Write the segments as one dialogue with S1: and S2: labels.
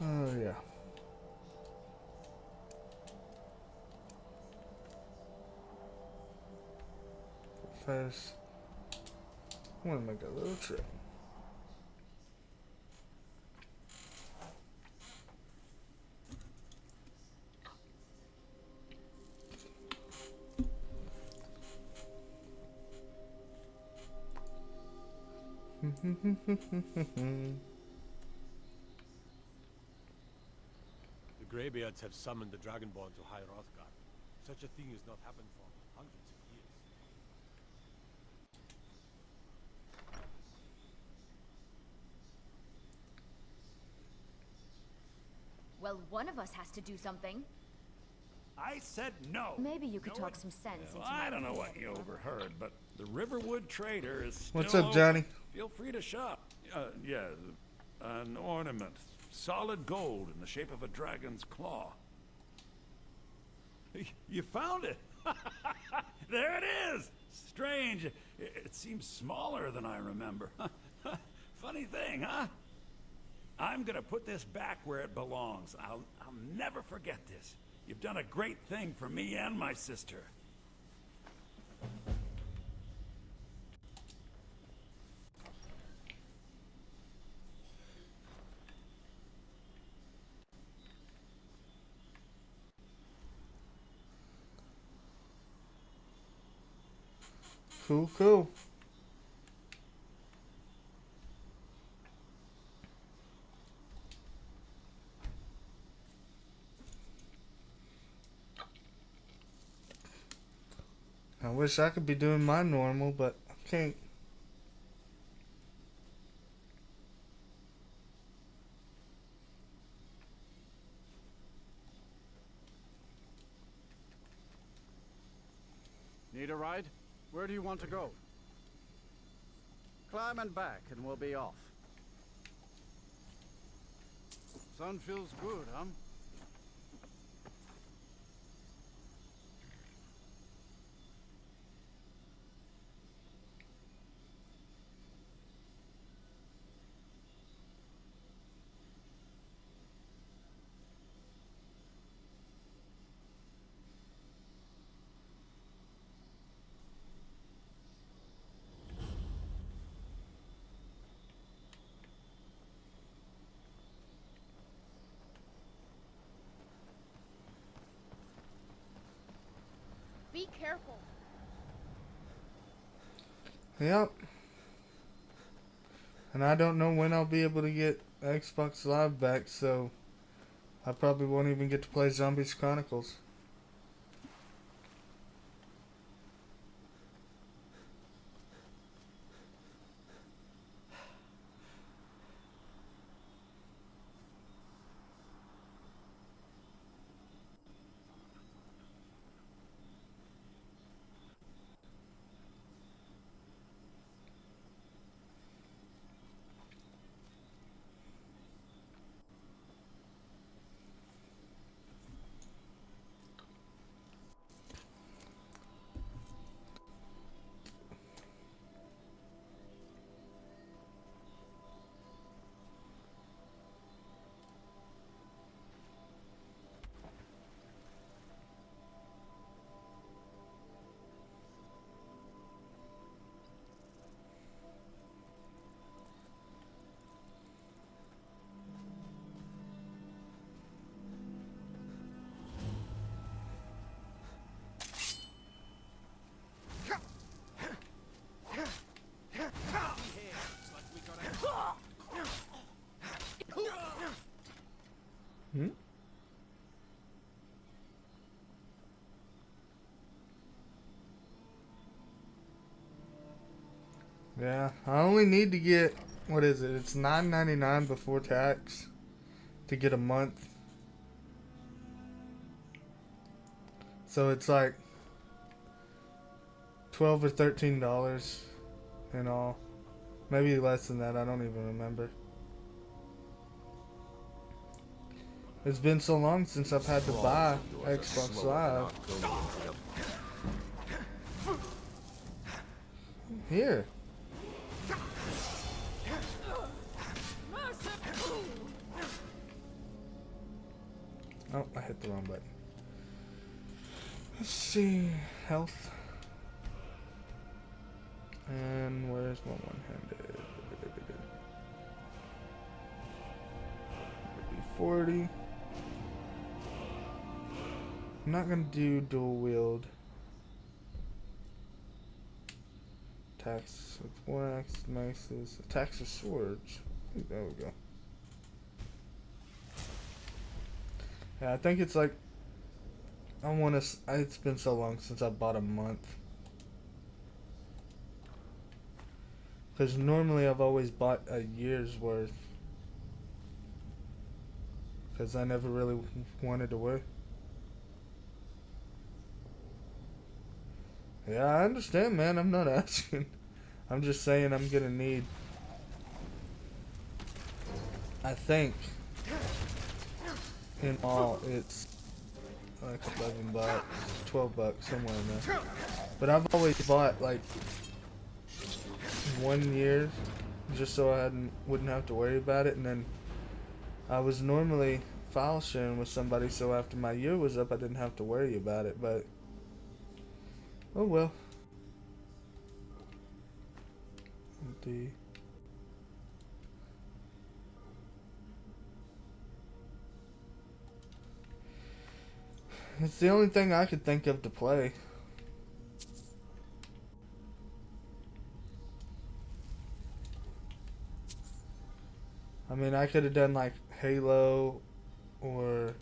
S1: Oh, yeah. First, I'm gonna make a little trip.
S2: The Greybeards have summoned the Dragonborn to High Hrothgar. Such a thing has not happened for hundreds of years.
S3: Well, one of us has to do something.
S4: I said no.
S3: Maybe you could
S4: No
S3: talk
S4: one-
S3: some sense
S4: Well,
S3: into
S4: I
S3: my
S4: don't know what
S3: people.
S4: you overheard, but the Riverwood Trader is still
S1: What's up, Johnny?
S4: open. Feel free to shop. Yeah, an ornament. Solid gold in the shape of a dragon's claw. You found it! There it is! Strange. It seems smaller than I remember. Funny thing, huh? I'm gonna put this back where it belongs. I'll never forget this. You've done a great thing for me and my sister.
S1: Cool, cool. I wish I could be doing my normal, but I can't.
S5: Need a ride? Where do you want to go? Climb and back and we'll be off. Sun feels good, huh?
S3: Be careful.
S1: Yep. And I don't know when I'll be able to get Xbox Live back, so I probably won't even get to play Zombies Chronicles. Hmm? Yeah, I only need to get, what is it? It's $9.99 before tax to get a month. So it's like $12 or $13 in all. Maybe less than that, I don't even remember. It's been so long since I've had to buy Xbox Live. Here. Oh, I hit the wrong button. Let's see. Health. And where's my one-handed? 40. I'm not gonna do dual wield. Attacks with wax, maces, attacks with swords. Ooh, there we go. Yeah, I think it's like I want to. It's been so long since I bought a month. Because normally I've always bought a year's worth. Because I never really wanted to wear. Yeah, I understand, man. I'm not asking. I'm just saying I'm gonna need. I think in all it's like $11, $12, somewhere in there. But I've always bought like 1 year just so I wouldn't have to worry about it, and then I was normally file sharing with somebody, so after my year was up I didn't have to worry about it, but oh well. Empty. It's the only thing I could think of to play. I mean, I could have done like Halo or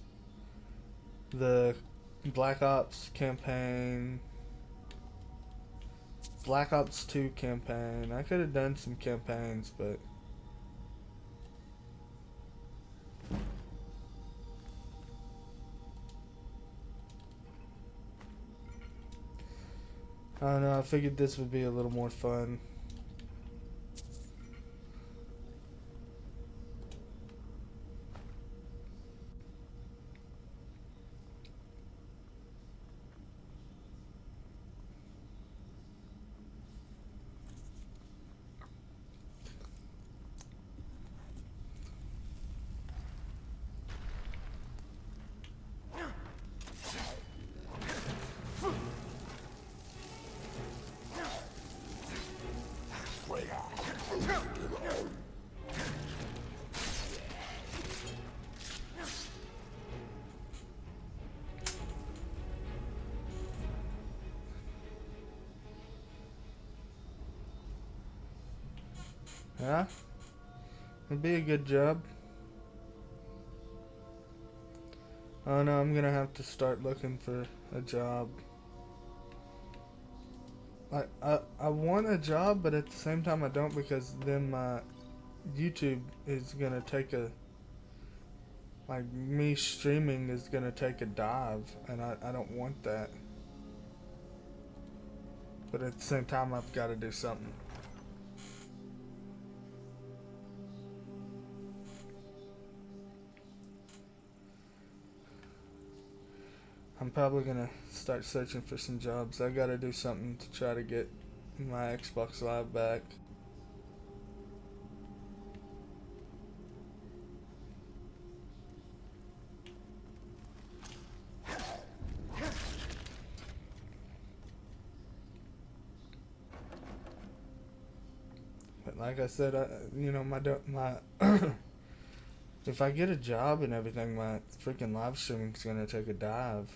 S1: the Black Ops campaign, Black Ops 2 campaign. I could have done some campaigns, but I don't know, I figured this would be a little more fun. Yeah, it'd be a good job. Oh no, I'm gonna have to start looking for a job. I want a job, but at the same time I don't, because then my YouTube is gonna take a, like, me streaming is gonna take a dive, and I don't want that. But at the same time I've got to do something. I'm probably gonna start searching for some jobs. I gotta do something to try to get my Xbox Live back. But like I said, my if I get a job and everything, my freaking live streaming's gonna take a dive.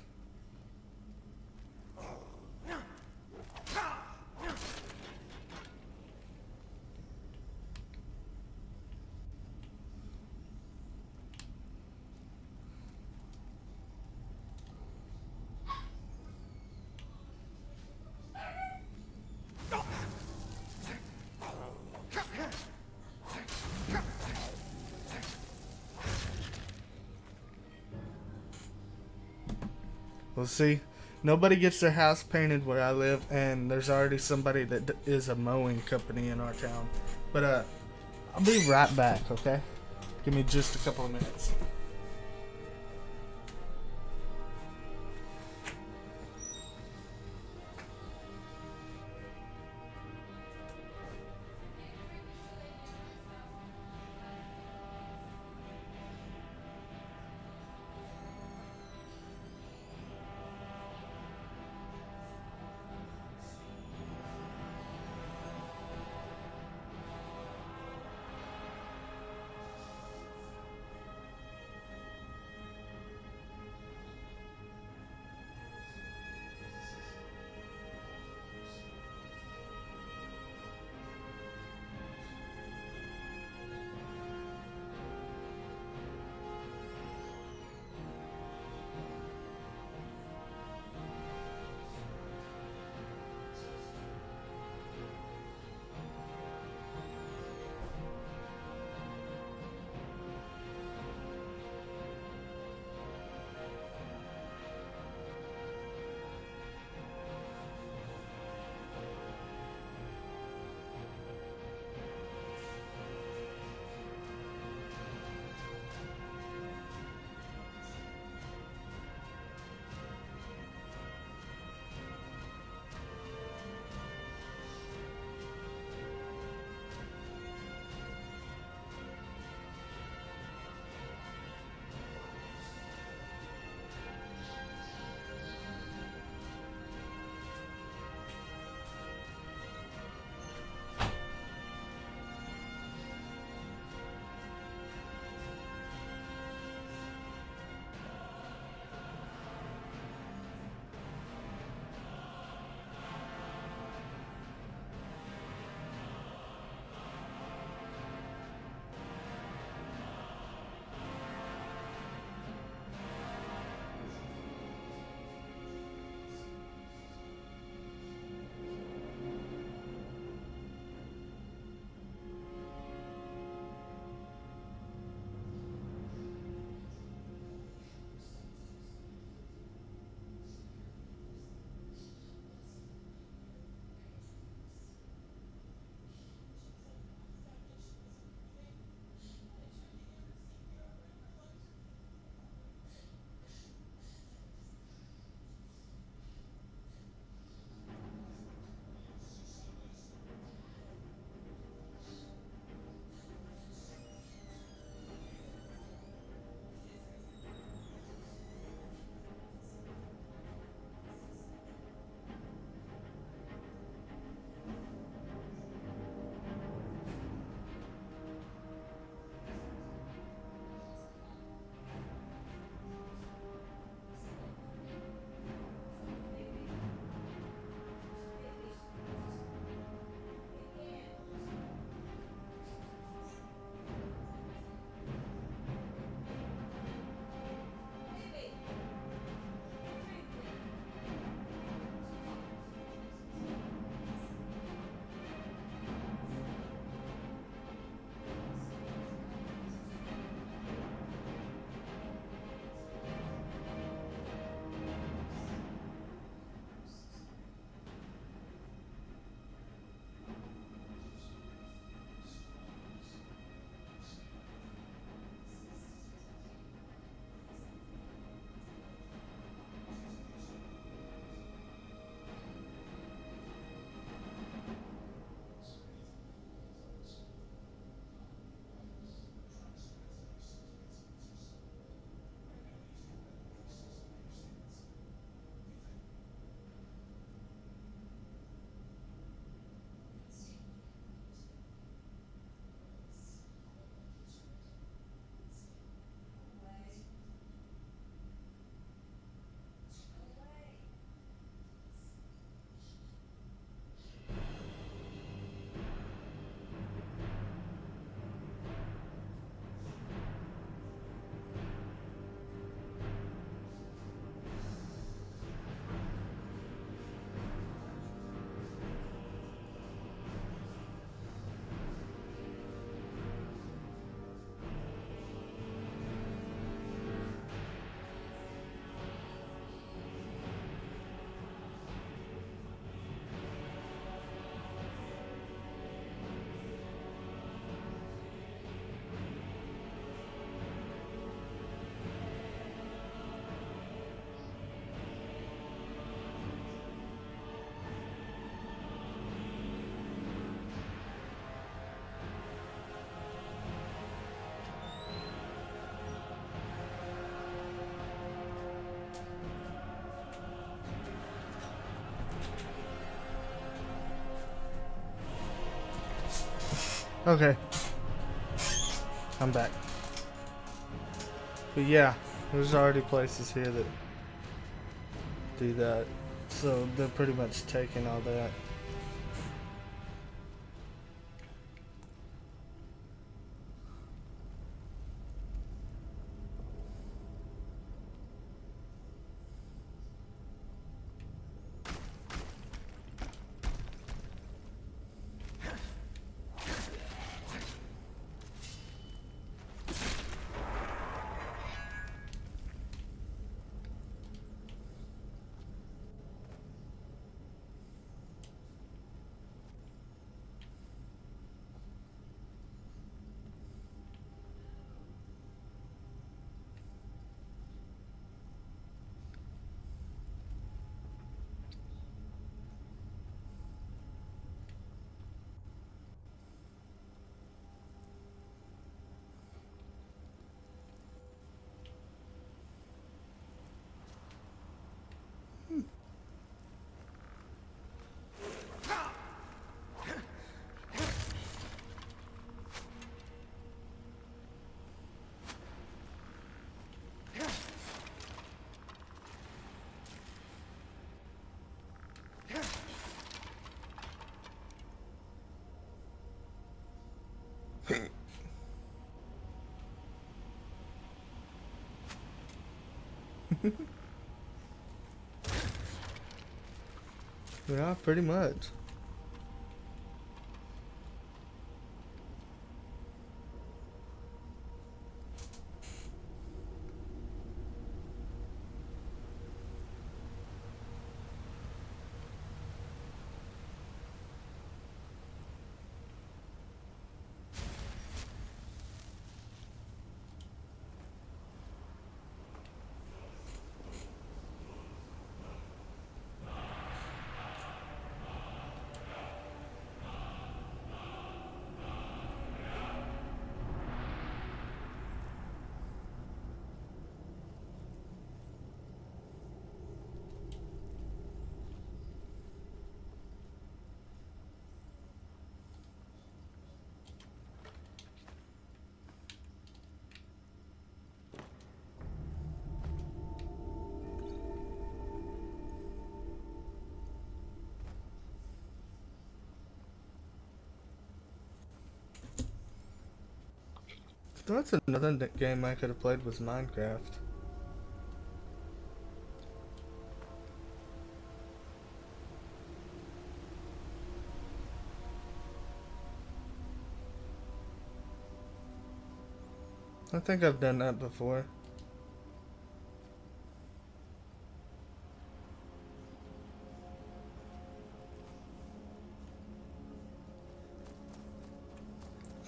S1: Well, see, nobody gets their house painted where I live, and there's already somebody that is a mowing company in our town. But I'll be right back, okay? Give me just a couple of minutes. Okay. I'm back. But yeah, there's already places here that do that. So they're pretty much taking all that. Yeah, pretty much. That's another game I could have played was Minecraft. I think I've done that before.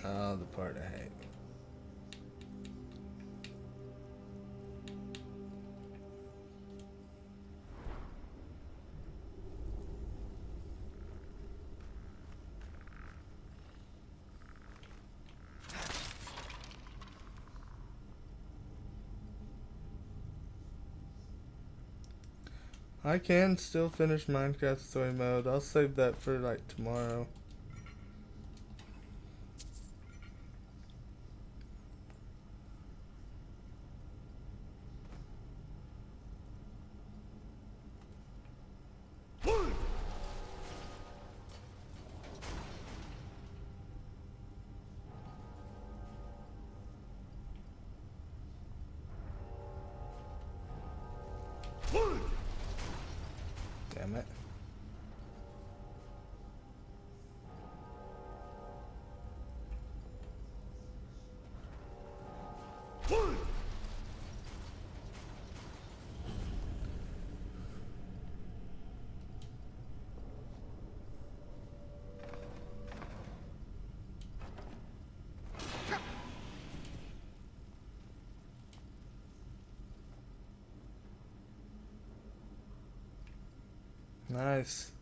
S1: Oh, the part I hate. I can still finish Minecraft story mode. I'll save that for like tomorrow. Damn it. Nice.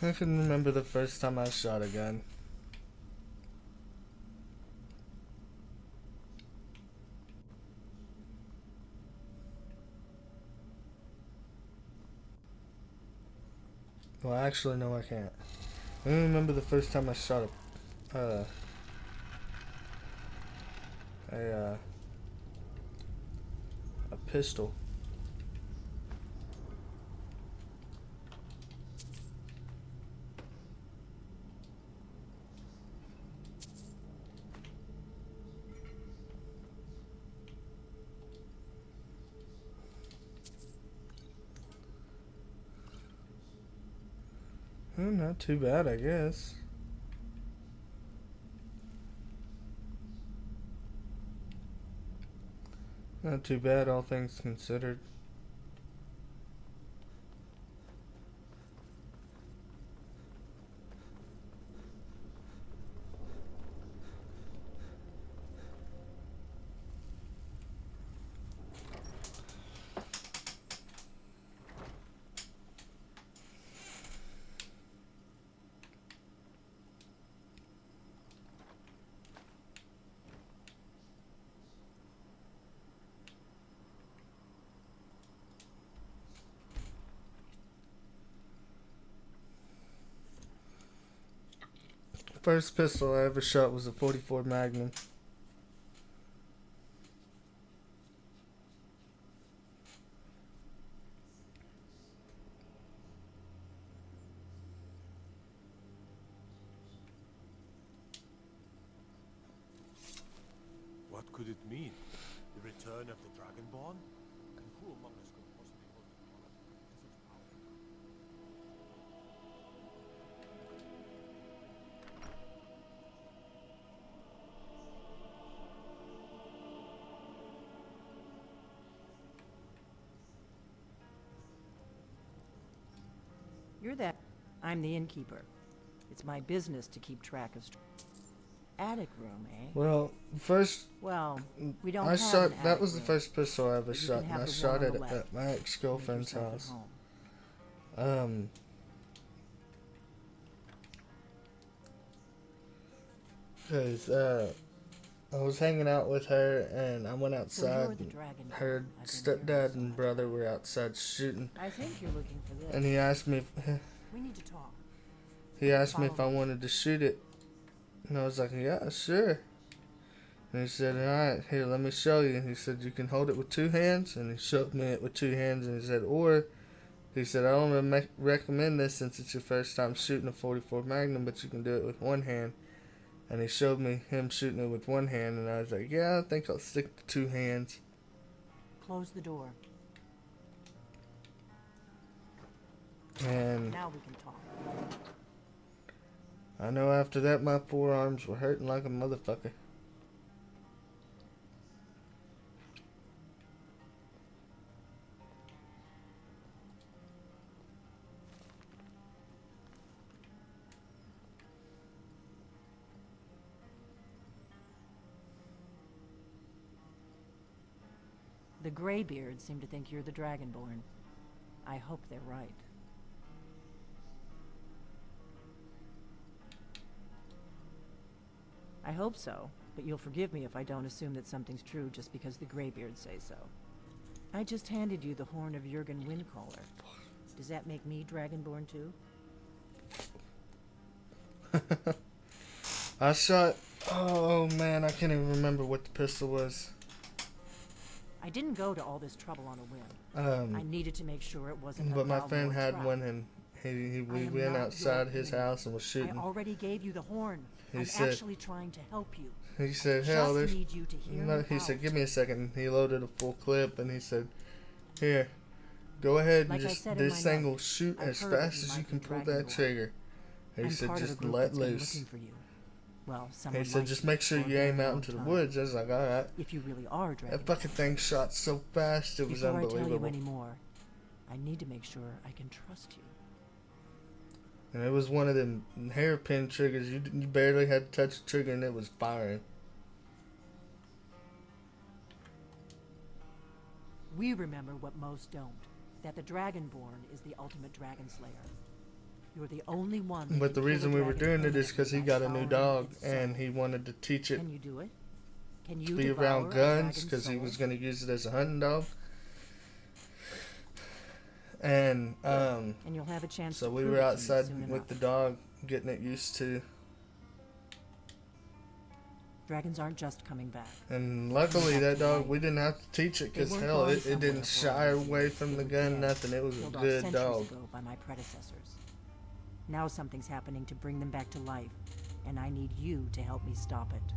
S1: I can remember the first time I shot a gun. Well, actually, no, I can't. I don't remember the first time I shot a pistol. Not too bad, I guess. Not too bad, all things considered. First pistol I ever shot was a .44 Magnum.
S2: What could it mean? The return of the Dragonborn? And who among us could possibly hold the power to such power?
S6: You're that. I'm the innkeeper. It's my business to keep track of attic room, eh?
S1: Well, first
S6: Well, we don't
S1: I
S6: have
S1: shot.
S6: an
S1: That
S6: attic
S1: was the
S6: room,
S1: first pistol I ever
S6: but you
S1: shot,
S6: can
S1: and
S6: have
S1: I
S6: the
S1: shot
S6: one on
S1: it
S6: the left.
S1: at my
S6: Make
S1: ex-girlfriend's
S6: yourself at
S1: house.
S6: home.
S1: 'Cause I was hanging out with her, and I went
S6: So
S1: outside.
S6: you're the dragon.
S1: Her
S6: I've been hearing
S1: stepdad
S6: so
S1: and
S6: much
S1: brother
S6: about.
S1: were outside shooting,
S6: I think you're looking for this.
S1: and he asked me.
S6: We need to talk.
S1: He asked me if I
S6: Follow me.
S1: wanted to shoot it, and I was like, "Yeah, sure." And he said, "All right, here, let me show you." He said, "You can hold it with two hands," and he showed me it with two hands, and he said, "Or," he said, "I don't recommend this since it's your first time shooting a .44 Magnum, but you can do it with one hand." And he showed me him shooting it with one hand, and I was like, "Yeah, I think I'll stick to two hands."
S6: Close the door.
S1: And
S6: Now we can talk.
S1: I know after that my forearms were hurting like a motherfucker.
S6: The Greybeards seem to think you're the Dragonborn. I hope they're right. I hope so, but you'll forgive me if I don't assume that something's true just because the Greybeards say so. I just handed you the horn of Jurgen Windcaller. Does that make me Dragonborn too?
S1: I shot. Oh man, I can't even remember what the pistol was.
S6: I didn't go to all this trouble on a whim. I needed to make sure it wasn't a
S1: But my friend
S6: Balmor
S1: had
S6: trap.
S1: one, and we
S6: I am
S1: went
S6: not
S1: outside
S6: your
S1: his
S6: enemy.
S1: house and was
S6: I
S1: shooting.
S6: already gave you the horn.
S1: He
S6: I'm
S1: said-
S6: actually trying to help you.
S1: He said, "Hell,
S6: Just
S1: there's."
S6: need you to hear
S1: No,
S6: me
S1: he said,
S6: out.
S1: "Give me a second." He loaded a full clip, and he said, "Here, go ahead and
S6: Like I
S1: just
S6: said in
S1: this
S6: my
S1: thing
S6: note,
S1: will shoot
S6: I've
S1: as
S6: heard that
S1: fast
S6: you
S1: as
S6: might
S1: you can
S6: be
S1: pull that
S6: Dragonborn.
S1: trigger." He
S6: I'm
S1: said,
S6: part of a
S1: "Just
S6: group
S1: let
S6: that's been
S1: loose."
S6: looking for you. Well, someone
S1: He said,
S6: like
S1: "Just
S6: you
S1: make sure
S6: for a
S1: you aim
S6: very
S1: out
S6: long
S1: into the
S6: time.
S1: woods." I was like, "All right."
S6: If you really are Dragonborn.
S1: That fucking thing shot so fast, it was
S6: Before I tell you
S1: unbelievable.
S6: any more, I need to make sure I can trust you.
S1: And it was one of them hairpin triggers. You barely had to touch the trigger, and it was firing.
S6: We remember what most don't, that the Dragonborn is the ultimate dragon slayer. You're the only one that
S1: But the
S6: can kill
S1: reason
S6: a
S1: we were
S6: dragon
S1: doing it is because he
S6: permanently
S1: got
S6: by
S1: a new
S6: following
S1: dog,
S6: its soul.
S1: and he wanted to teach it
S6: Can you do it? Can
S1: to
S6: you
S1: be
S6: devour
S1: around
S6: a
S1: guns
S6: dragon's
S1: because he
S6: soul?
S1: was going to use it as a hunting dog. And
S6: And you'll have a chance
S1: so
S6: to
S1: we
S6: prove
S1: were
S6: it to me
S1: outside
S6: soon
S1: with
S6: enough.
S1: the dog, getting it used to.
S6: Dragons aren't just coming back.
S1: And luckily, that dog, we didn't have to teach it because
S6: They weren't
S1: hell,
S6: gone
S1: it
S6: somewhere
S1: didn't
S6: for
S1: shy
S6: a reason.
S1: away from
S6: They
S1: the
S6: were
S1: gun,
S6: dead,
S1: nothing. It was a
S6: killed off
S1: good
S6: centuries
S1: dog.
S6: ago by my predecessors. Now something's happening to bring them back to life, and I need you to help me stop it.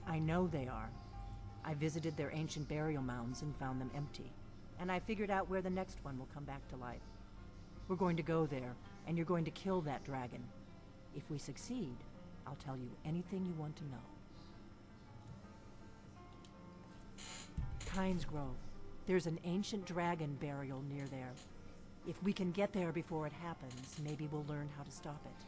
S6: I know they are. I visited their ancient burial mounds and found them empty, and I figured out where the next one will come back to life. We're going to go there, and you're going to kill that dragon. If we succeed, I'll tell you anything you want to know. Kynes Grove. There's an ancient dragon burial near there. If we can get there before it happens, maybe we'll learn how to stop it.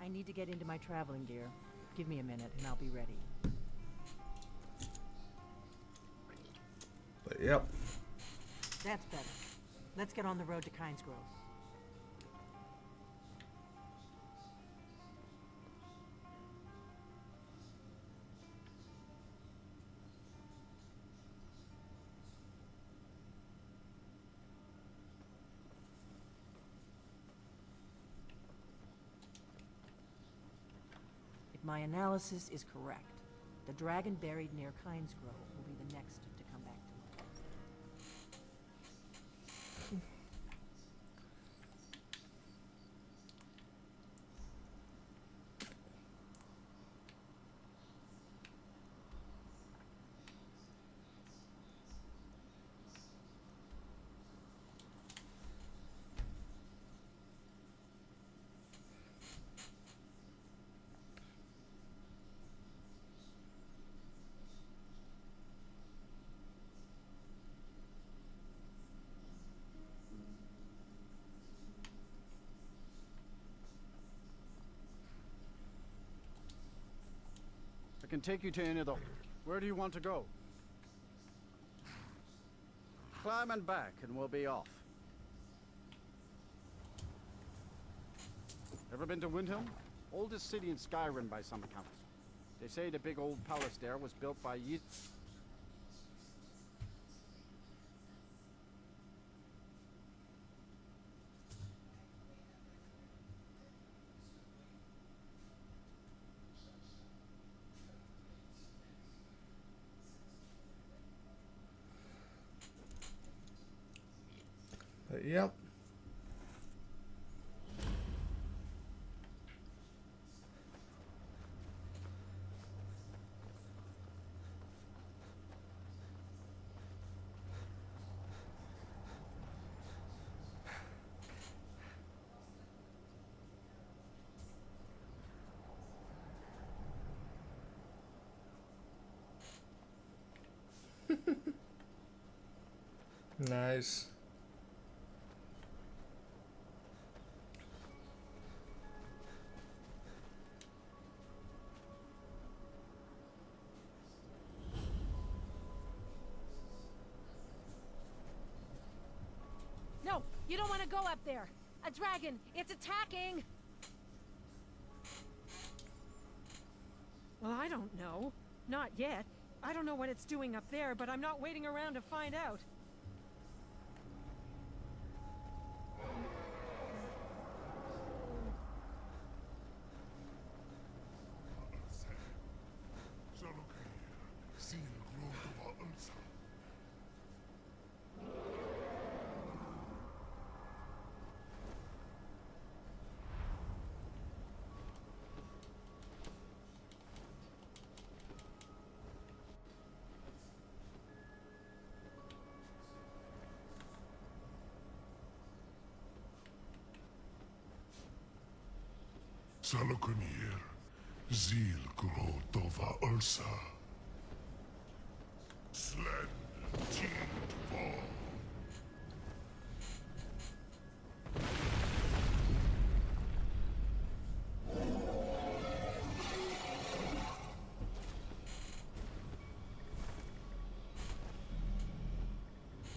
S6: I need to get into my traveling gear. Give me a minute and I'll be ready.
S1: But yep.
S6: That's better. Let's get on the road to Kynes Grove. If my analysis is correct, the dragon buried near Kynes Grove will be the next to come back to life.
S5: I can take you to any of the... Where do you want to go? Climb and back, and we'll be off. Ever been to Windhelm? Oldest city in Skyrim by some accounts. They say the big old palace there was built by
S1: But yep. Nice.
S7: No, you don't want to go up there. A dragon, it's attacking. Well, I don't know. Not yet. I don't know what it's doing up there, but I'm not waiting around to find out.
S8: Salokunir, Zil Grotova Ursa. Sled Tind Fall.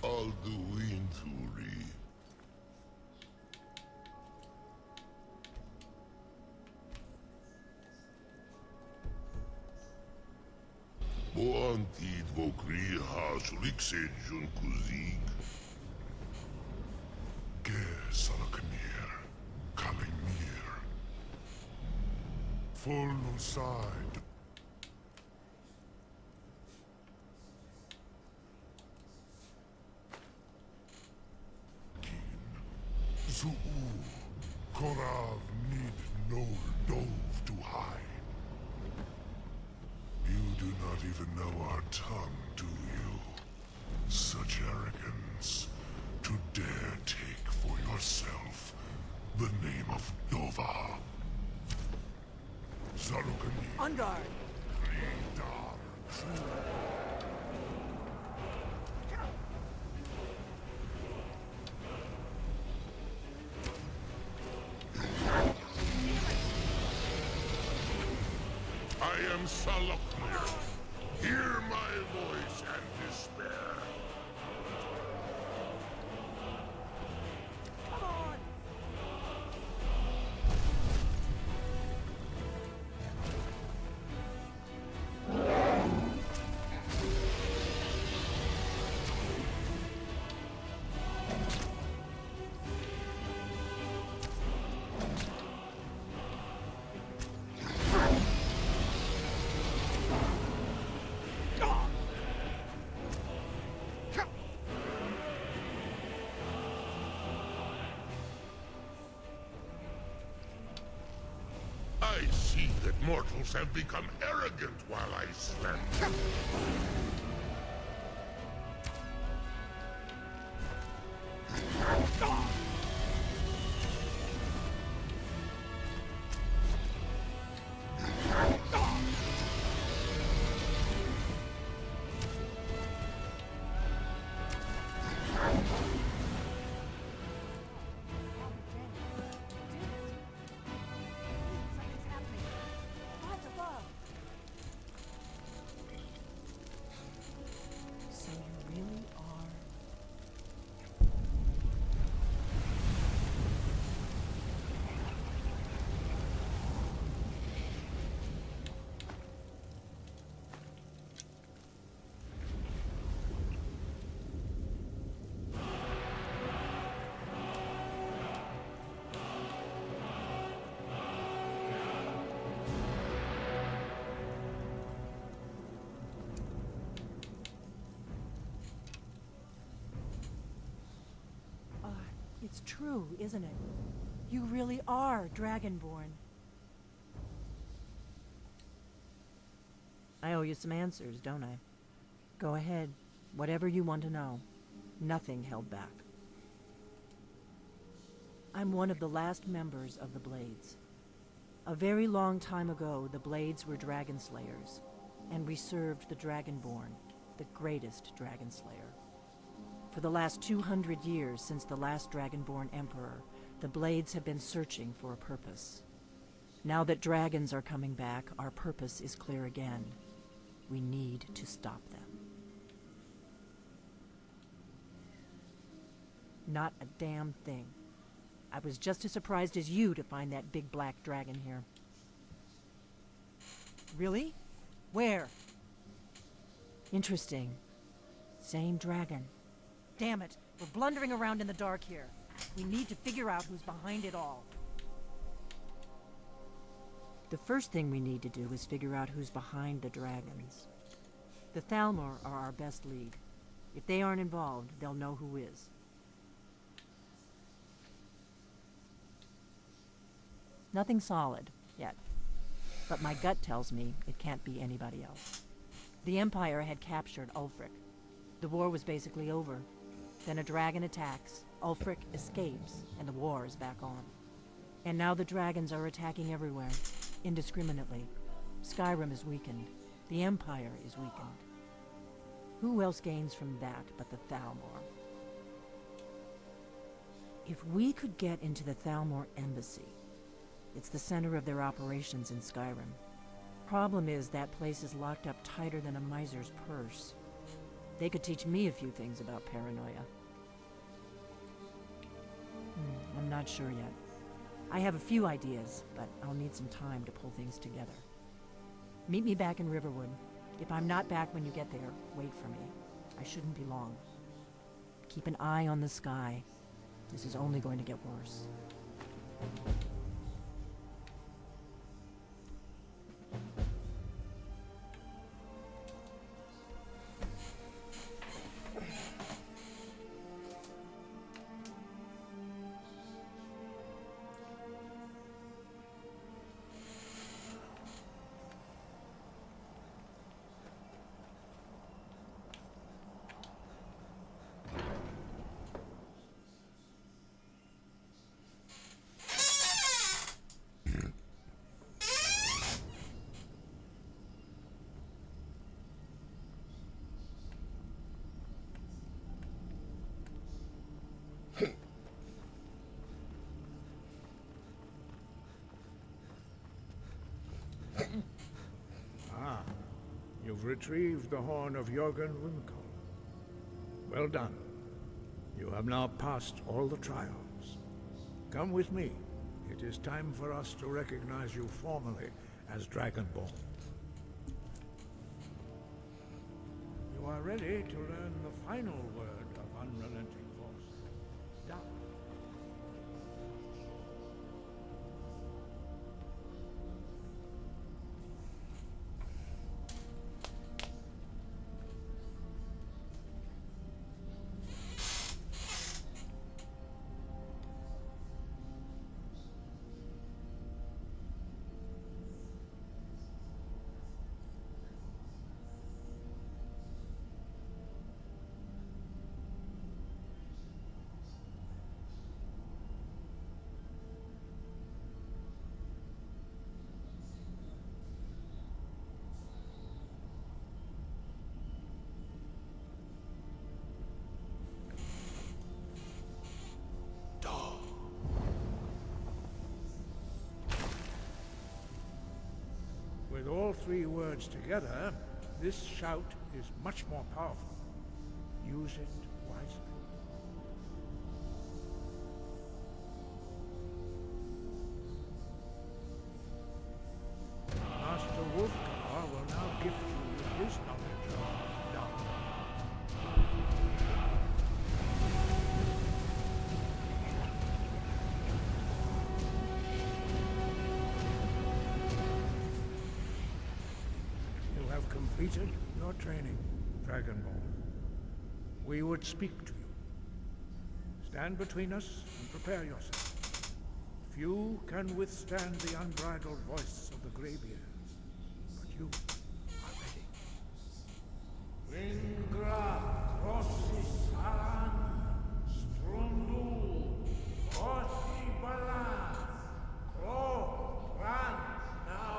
S8: Alduinturi. Boantid vokri hasulikse junkuzik. Ger Salaknir, Kalimir. Full side. Zuu, Korav need no dove to hide. You do not even know our tongue, do you? Such arrogance to dare take for yourself the name of Dova. Sarukani.
S6: On guard!
S8: Ridar. I am Salaknir. Hear my voice and despair.
S6: Come on!
S8: I see that mortals have become arrogant while I slept.
S6: Something's happening. What's above? So you really are... It's true, isn't it? You really are Dragonborn. I owe you some answers, don't I? Go ahead. Whatever you want to know. Nothing held back. I'm one of the last members of the Blades. A very long time ago, the Blades were dragon slayers, and we served the Dragonborn, the greatest dragon slayer. For the last 200 years since the last Dragonborn Emperor, the Blades have been searching for a purpose. Now that dragons are coming back, our purpose is clear again. We need to stop them. Not a damn thing. I was just as surprised as you to find that big black dragon here. Really? Where? Interesting. Same dragon. Damn it, we're blundering around in the dark here. We need to figure out who's behind it all. The first thing we need to do is figure out who's behind the dragons. The Thalmor are our best lead. If they aren't involved, they'll know who is. Nothing solid, yet. But my gut tells me it can't be anybody else. The Empire had captured Ulfric. The war was basically over. Then a dragon attacks, Ulfric escapes, and the war is back on. And now the dragons are attacking everywhere, indiscriminately. Skyrim is weakened. The Empire is weakened. Who else gains from that but the Thalmor? If we could get into the Thalmor embassy, it's the center of their operations in Skyrim. Problem is, that place is locked up tighter than a miser's purse. They could teach me a few things about paranoia. I'm not sure yet. I have a few ideas, but I'll need some time to pull things together. Meet me back in Riverwood. If I'm not back when you get there, wait for me. I shouldn't be long. Keep an eye on the sky. This is only going to get worse.
S9: You've retrieved the horn of Jörgen Wimkel. Well done. You have now passed all the trials. Come with me. It is time for us to recognize you formally as Dragonborn. You are ready to learn the final word of unrelenting force. Doubt. With all three words together, this shout is much more powerful. Use it wisely. Master Wolfgar will now gift you with his knowledge of dark. Completed your training, Dragonborn. We would speak to you. Stand between us and prepare yourself. Few can withstand the unbridled voice of the Greybeards, but you are ready. Wingra, Rossi, Saran, Strundu, Orsi, Balan, Kro, Ran, now.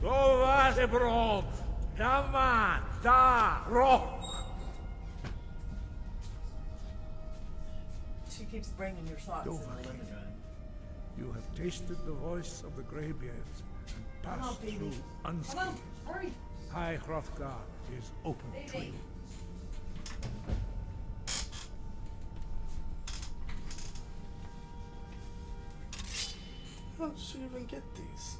S9: Go abroad. Daman, da, rock.
S10: She keeps bringing your thoughts in the living room.
S9: You have tasted the voice of the Greybeards and
S10: Come on,
S9: passed
S10: baby.
S9: through
S10: Come
S9: unscathed.
S10: on, hurry.
S9: High Hrothgar is open to
S10: Baby.
S9: you.
S1: How did she even get these?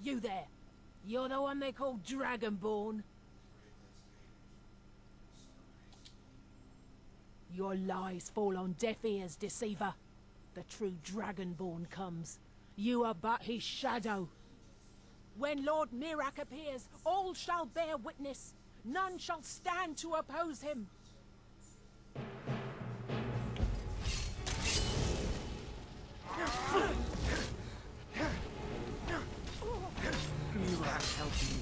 S11: You there. You're the one they call Dragonborn. Your lies fall on deaf ears, deceiver. The true Dragonborn comes. You are but his shadow. When Lord Mirak appears, all shall bear witness. None shall stand to oppose him.
S9: Mirak help me.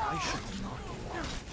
S9: I shall not want.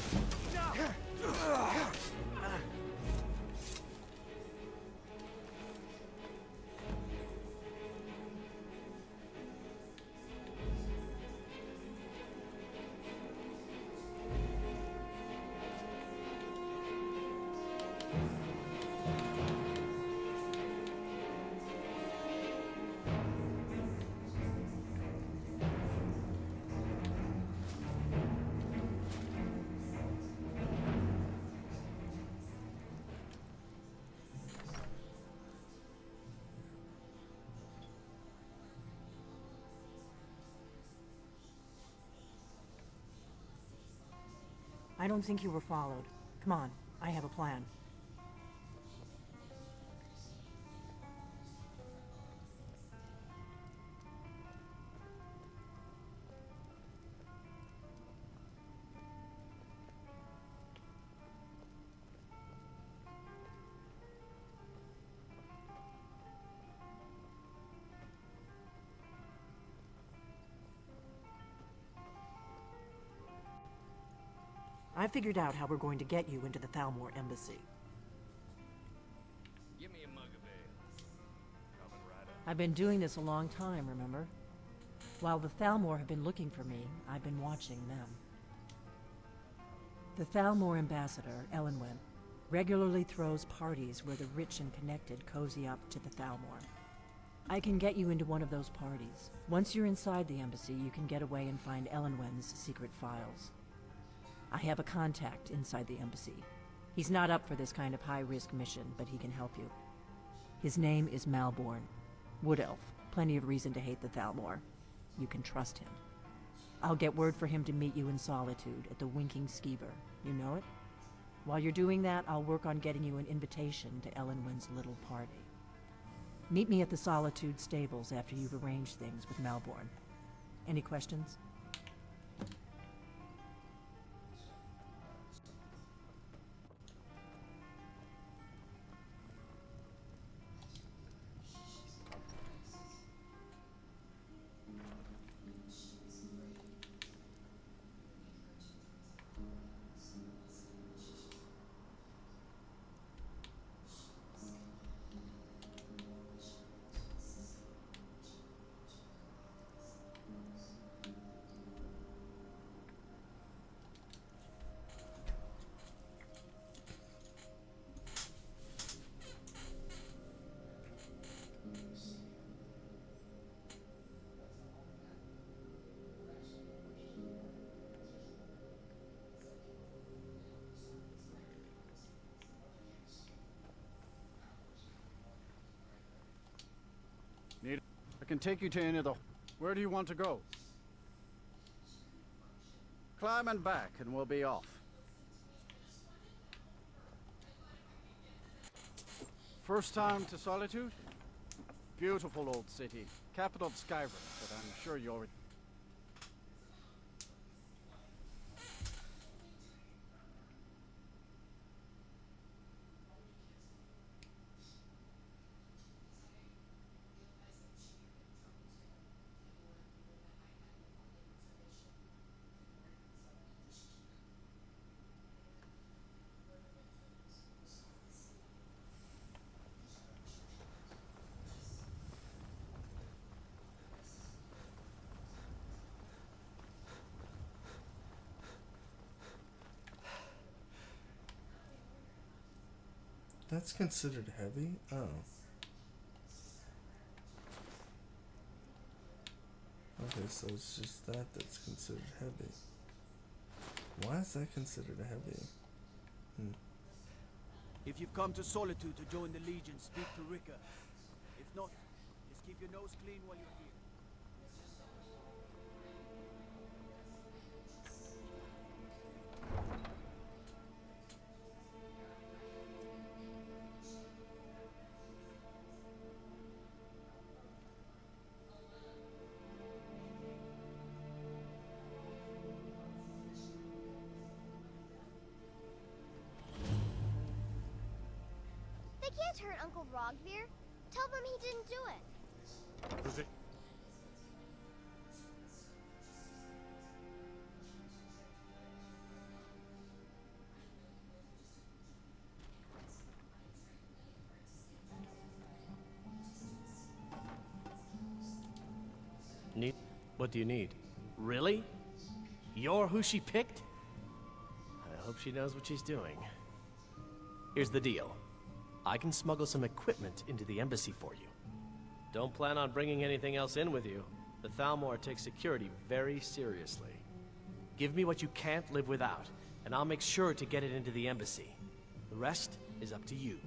S6: I don't think you were followed. Come on, I have a plan. I figured out how we're going to get you into the Thalmor embassy.
S12: Give me a mug of ale. Coming right up.
S6: I've been doing this a long time, remember? While the Thalmor have been looking for me, I've been watching them. The Thalmor ambassador, Elenwen, regularly throws parties where the rich and connected cozy up to the Thalmor. I can get you into one of those parties. Once you're inside the embassy, you can get away and find Elenwen's secret files. I have a contact inside the embassy. He's not up for this kind of high-risk mission, but he can help you. His name is Malborn. Wood Elf. Plenty of reason to hate the Thalmor. You can trust him. I'll get word for him to meet you in Solitude at the Winking Skeever. You know it? While you're doing that, I'll work on getting you an invitation to Elenwen's little party. Meet me at the Solitude stables after you've arranged things with Malborn. Any questions?
S5: can take you to any of the... Where do you want to go? Climb and back, and we'll be off. First time to Solitude? Beautiful old city. Capital of Skyrim, but I'm sure you already...
S1: That's considered heavy? Oh. Okay, so it's just that that's considered heavy. Why is that considered heavy?
S13: If you've come to Solitude to join the Legion, speak to Rika. If not, just keep your nose clean while you're here.
S14: They can't hurt Uncle Rogvir. Tell them he didn't do it.
S2: Was it?
S15: Need? What do you need? Really? You're who she picked? I hope she knows what she's doing. Here's the deal. I can smuggle some equipment into the embassy for you. Don't plan on bringing anything else in with you. The Thalmor takes security very seriously. Give me what you can't live without, and I'll make sure to get it into the embassy. The rest is up to you.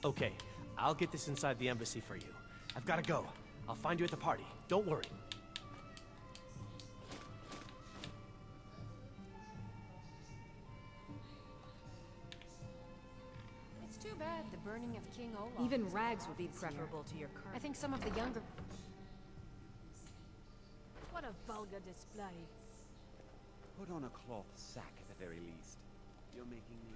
S15: Okay, I'll get this inside the embassy for you. I've gotta go. I'll find you at the party. Don't worry.
S16: It's too bad the burning of King Olaf.
S3: Even rags would be preferable to your current.
S16: I think some of the younger...
S11: What a vulgar display.
S13: Put on a cloth sack at the very least. You're making me...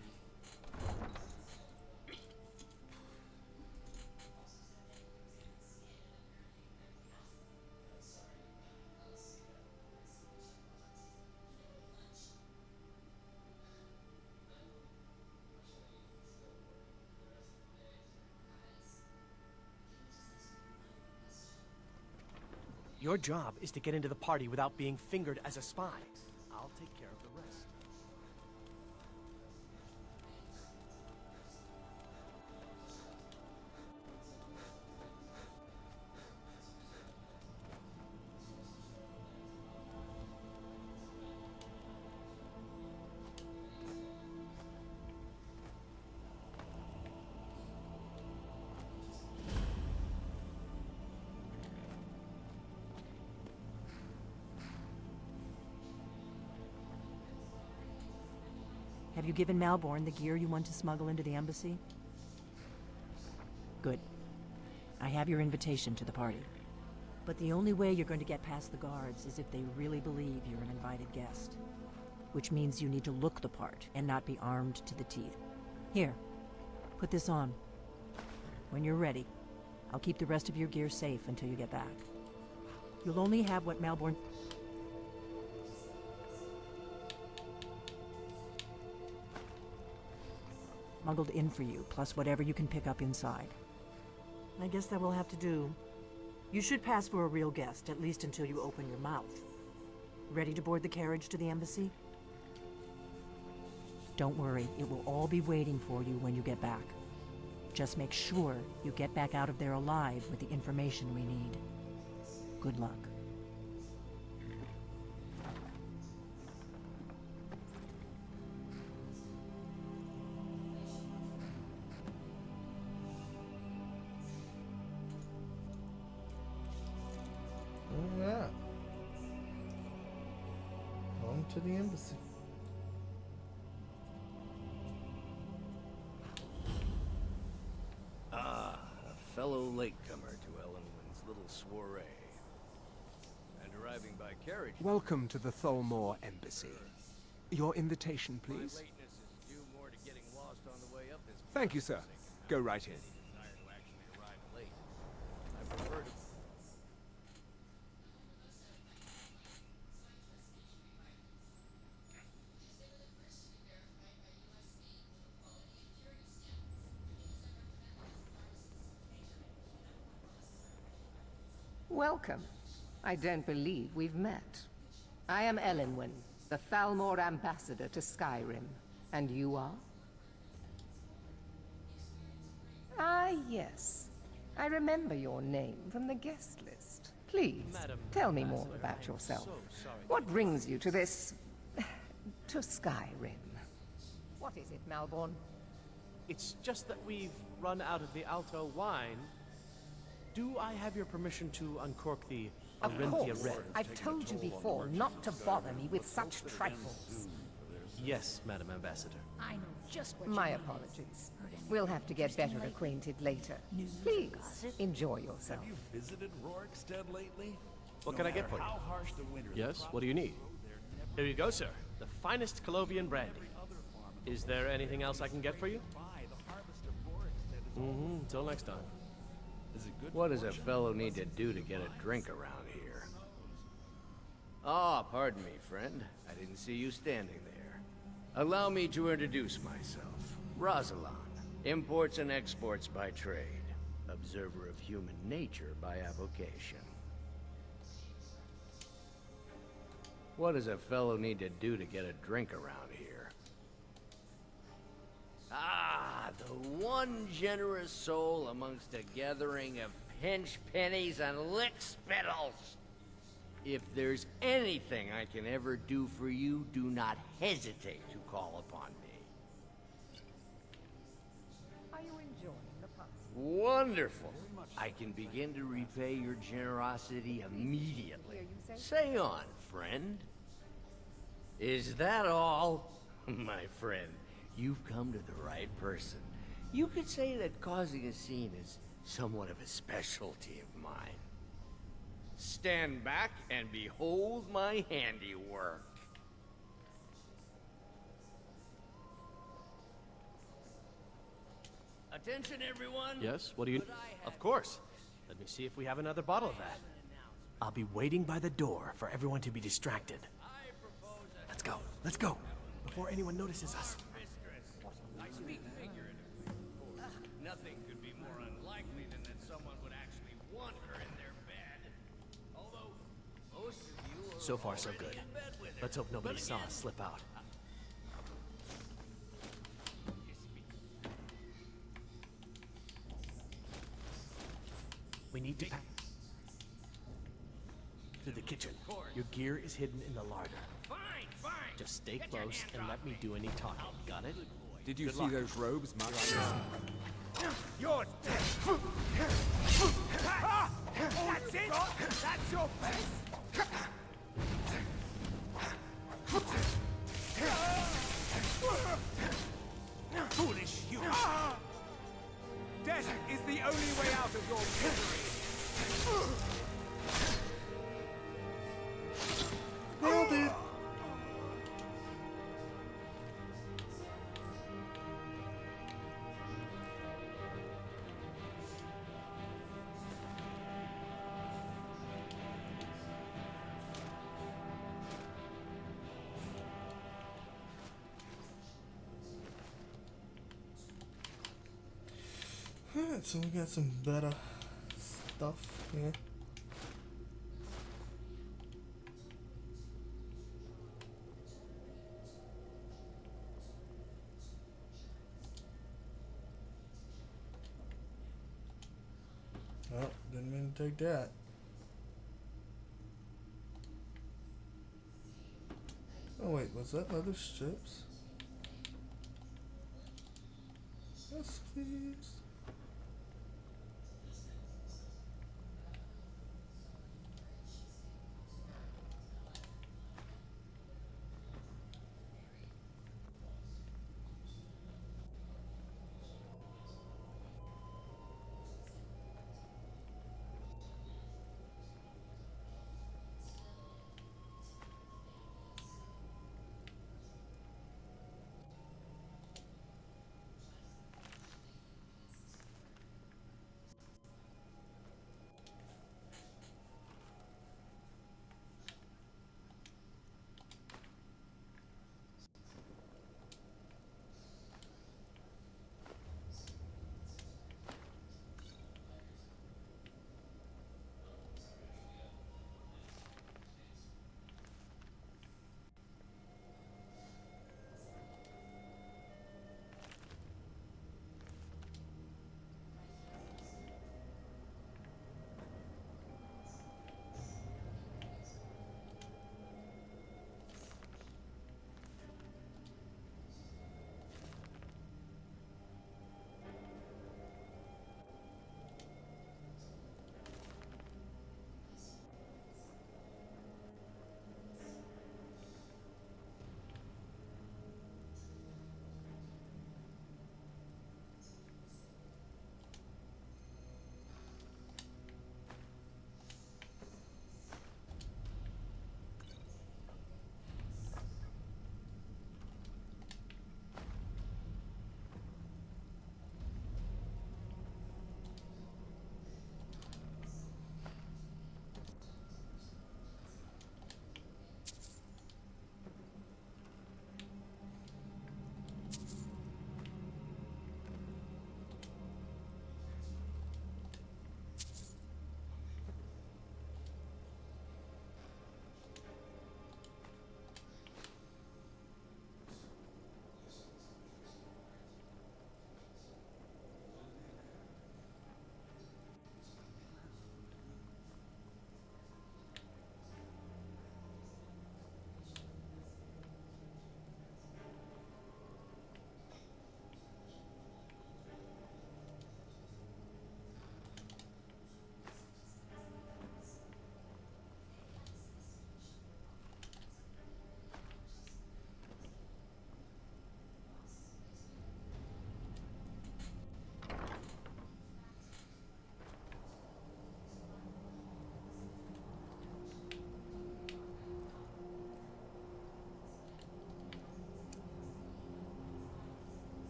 S15: Your job is to get into the party without being fingered as a spy. I'll take care of the rest.
S6: Have you given Malborn the gear you want to smuggle into the embassy? Good. I have your invitation to the party. But the only way you're going to get past the guards is if they really believe you're an invited guest. Which means you need to look the part and not be armed to the teeth. Here, put this on. When you're ready, I'll keep the rest of your gear safe until you get back. You'll only have what Malborn... smuggled in for you, plus whatever you can pick up inside. I guess that will have to do. You should pass for a real guest, at least until you open your mouth. Ready to board the carriage to the embassy? Don't worry, it will all be waiting for you when you get back. Just make sure you get back out of there alive with the information we need. Good luck.
S1: to the embassy.
S17: Ah, a fellow latecomer to Ellenwyn's little soiree. And arriving by carriage.
S18: Welcome to the Tholmor Embassy. Your invitation, please.
S17: My lateness is due more to getting lost on the way up this.
S18: Thank you, sir. Go right in.
S17: Desire to actually arrive late. I prefer to.
S19: Welcome. I don't believe we've met. I am Elenwen, the Thalmor ambassador to Skyrim. And you are? Ah, yes. I remember your name from the guest list. Please, tell me more about yourself. What brings you to this... to Skyrim? What is it, Malborn?
S15: It's just that we've run out of the Alto wine. Do I have your permission to uncork the
S19: Of
S15: Orinthia
S19: course.
S15: Red?
S19: I've told you before not to bother me with such trifles.
S15: Yes, Madam Ambassador.
S11: I know just what
S19: My
S11: you mean.
S19: apologies. We'll have to get better acquainted later. Please, enjoy yourself.
S4: Have you visited Rorikstead lately?
S15: What
S4: No
S15: can I get
S4: matter
S15: for you?
S4: how harsh the winter, the
S15: Yes,
S4: crops
S15: what do you need?
S4: grow, they're never
S15: Here you go, sir. The finest Colovian brandy. Is there anything else I can get for you? Mm-hmm. Until next time.
S4: Is it good
S17: What does a
S4: fortune?
S17: fellow need to do to get a drink around here? Ah, pardon me, friend. I didn't see you standing there. Allow me to introduce myself. Rosalan, imports and exports by trade. Observer of human nature by avocation. What does a fellow need to do to get a drink around here? Ah, the one generous soul amongst a gathering of pinch pennies and lick spittles. If there's anything I can ever do for you, do not hesitate to call upon me.
S19: Are you enjoying the pub?
S17: Wonderful. I can begin to repay your generosity immediately. Say on, friend. Is that all? My friend, you've come to the right person. You could say that causing a scene is somewhat of a specialty of mine. Stand back and behold my handiwork. Attention, everyone.
S15: Yes, what do you... Of course. Let me see if we have another bottle of that. I'll be waiting by the door for everyone to be distracted. Let's go. Let's go. Before anyone notices us.
S17: I speak figuratively, of course. Nothing could be more unlikely than that someone would actually want her in their bed. Although, most of you are
S15: So far, so good.
S17: already in bed with her.
S15: Let's hope nobody
S17: But
S15: saw
S17: again,
S15: us slip out. We need to pack to the kitchen. Your gear is hidden in the larder.
S17: Fine, fine.
S15: Just stay close and let me do any talking. Got it?
S18: Did you
S15: Good
S18: see
S15: luck.
S18: those robes, Mark?
S9: You're dead. That's it? That's your face? Foolish you. Death is the only way out of your misery.
S1: Nailed it. Alright, so we got some better stuff here. Oh, didn't mean to take that. Oh wait, was that leather strips? Yes, please.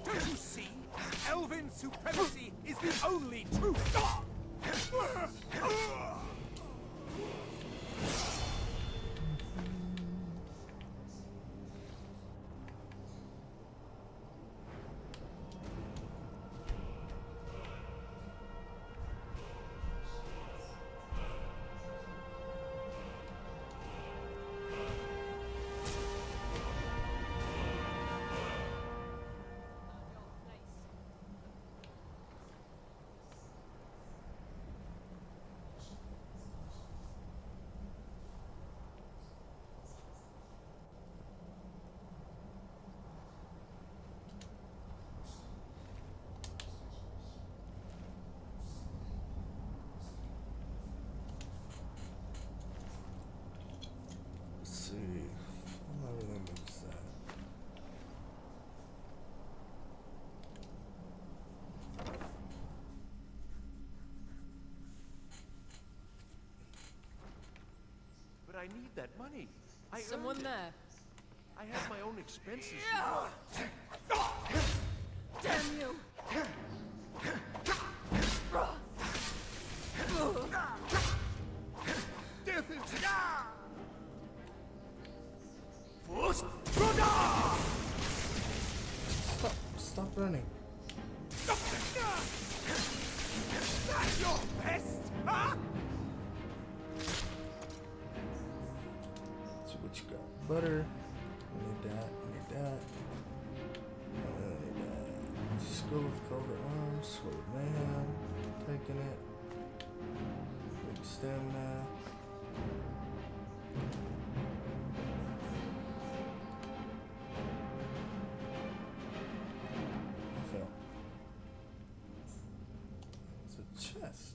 S20: Don't you see? Elven supremacy is the only truth!
S1: Let's see. Everything makes that.
S12: But I need that money.
S16: Someone there.
S12: I have my own expenses.
S16: Damn you!
S20: Death is...
S1: Stop running.
S20: That's your best, huh?
S1: See what you got. Butter. I need that. I need that. I need that. Skull of Cobra Arms. Sword Man. Taking it. Big stamina. I fell. It's a chest.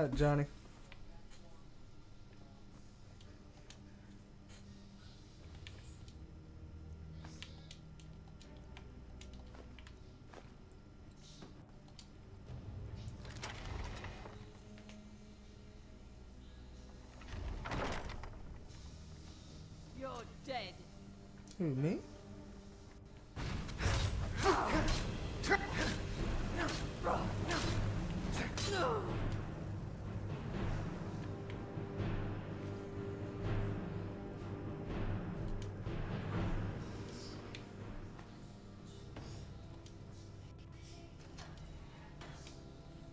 S1: Alright, Johnny.
S16: You're dead.
S1: Who, me?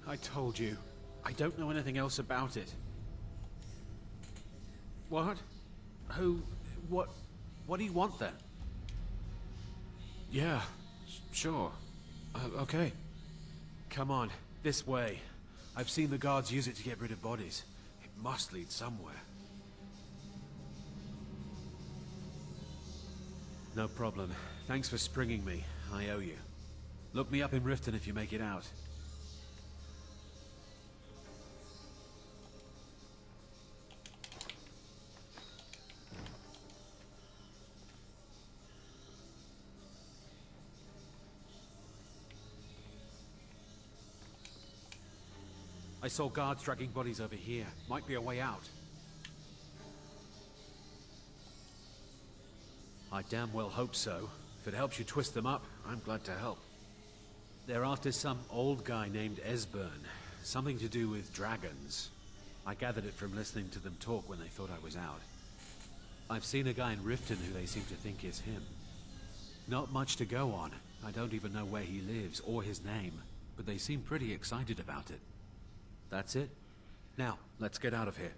S5: I told you. I don't know anything else about it. What? Who? What do you want then? Yeah, sure. Okay. Come on, this way. I've seen the guards use it to get rid of bodies. It must lead somewhere. No problem. Thanks for springing me. I owe you. Look me up in Riften if you make it out. I saw guards dragging bodies over here. Might be a way out. I damn well hope so. If it helps you twist them up, I'm glad to help. They're after some old guy named Esbern. Something to do with dragons. I gathered it from listening to them talk when they thought I was out. I've seen a guy in Riften who they seem to think is him. Not much to go on. I don't even know where he lives or his name, but they seem pretty excited about it. That's it. Now, let's get out of here.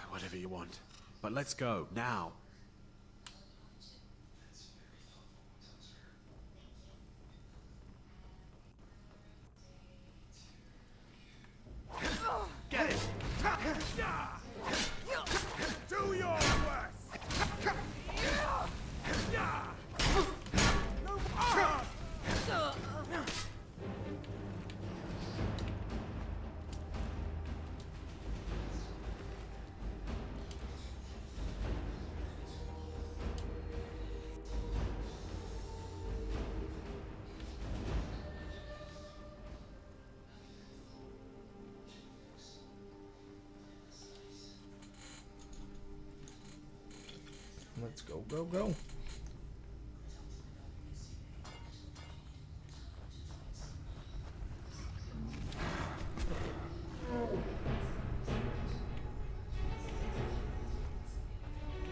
S5: Whatever you want. But let's go, now.
S20: Get it! Do your worst!
S1: Let's go, go, go.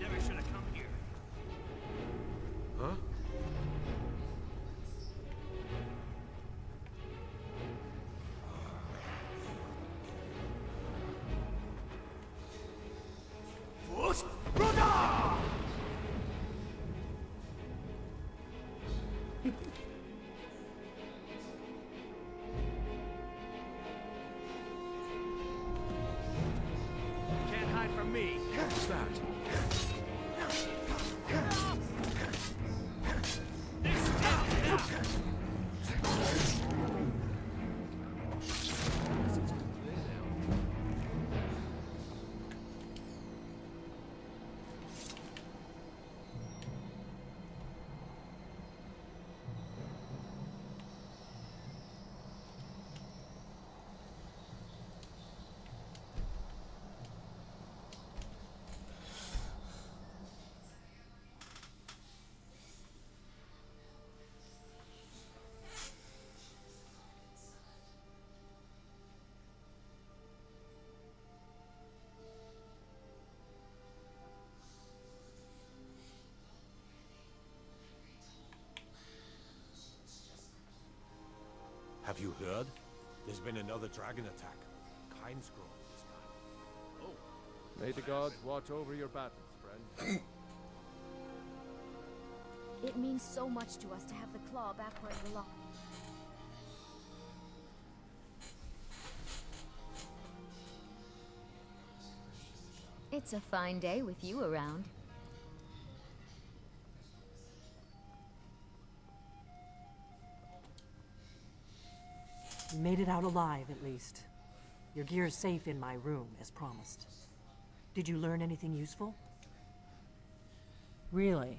S13: Never should have come here.
S5: Huh?
S20: Force, brother!
S13: Can't hide from me.
S5: What's that?
S2: Have you heard? There's been another dragon attack. Kind scroll this time. Oh.
S21: May the gods watch over your battles, friend.
S14: It means so much to us to have the claw back where it belongs.
S22: It's a fine day with you around.
S6: made it out alive, at least. Your gear's safe in my room, as promised. Did you learn anything useful? Really?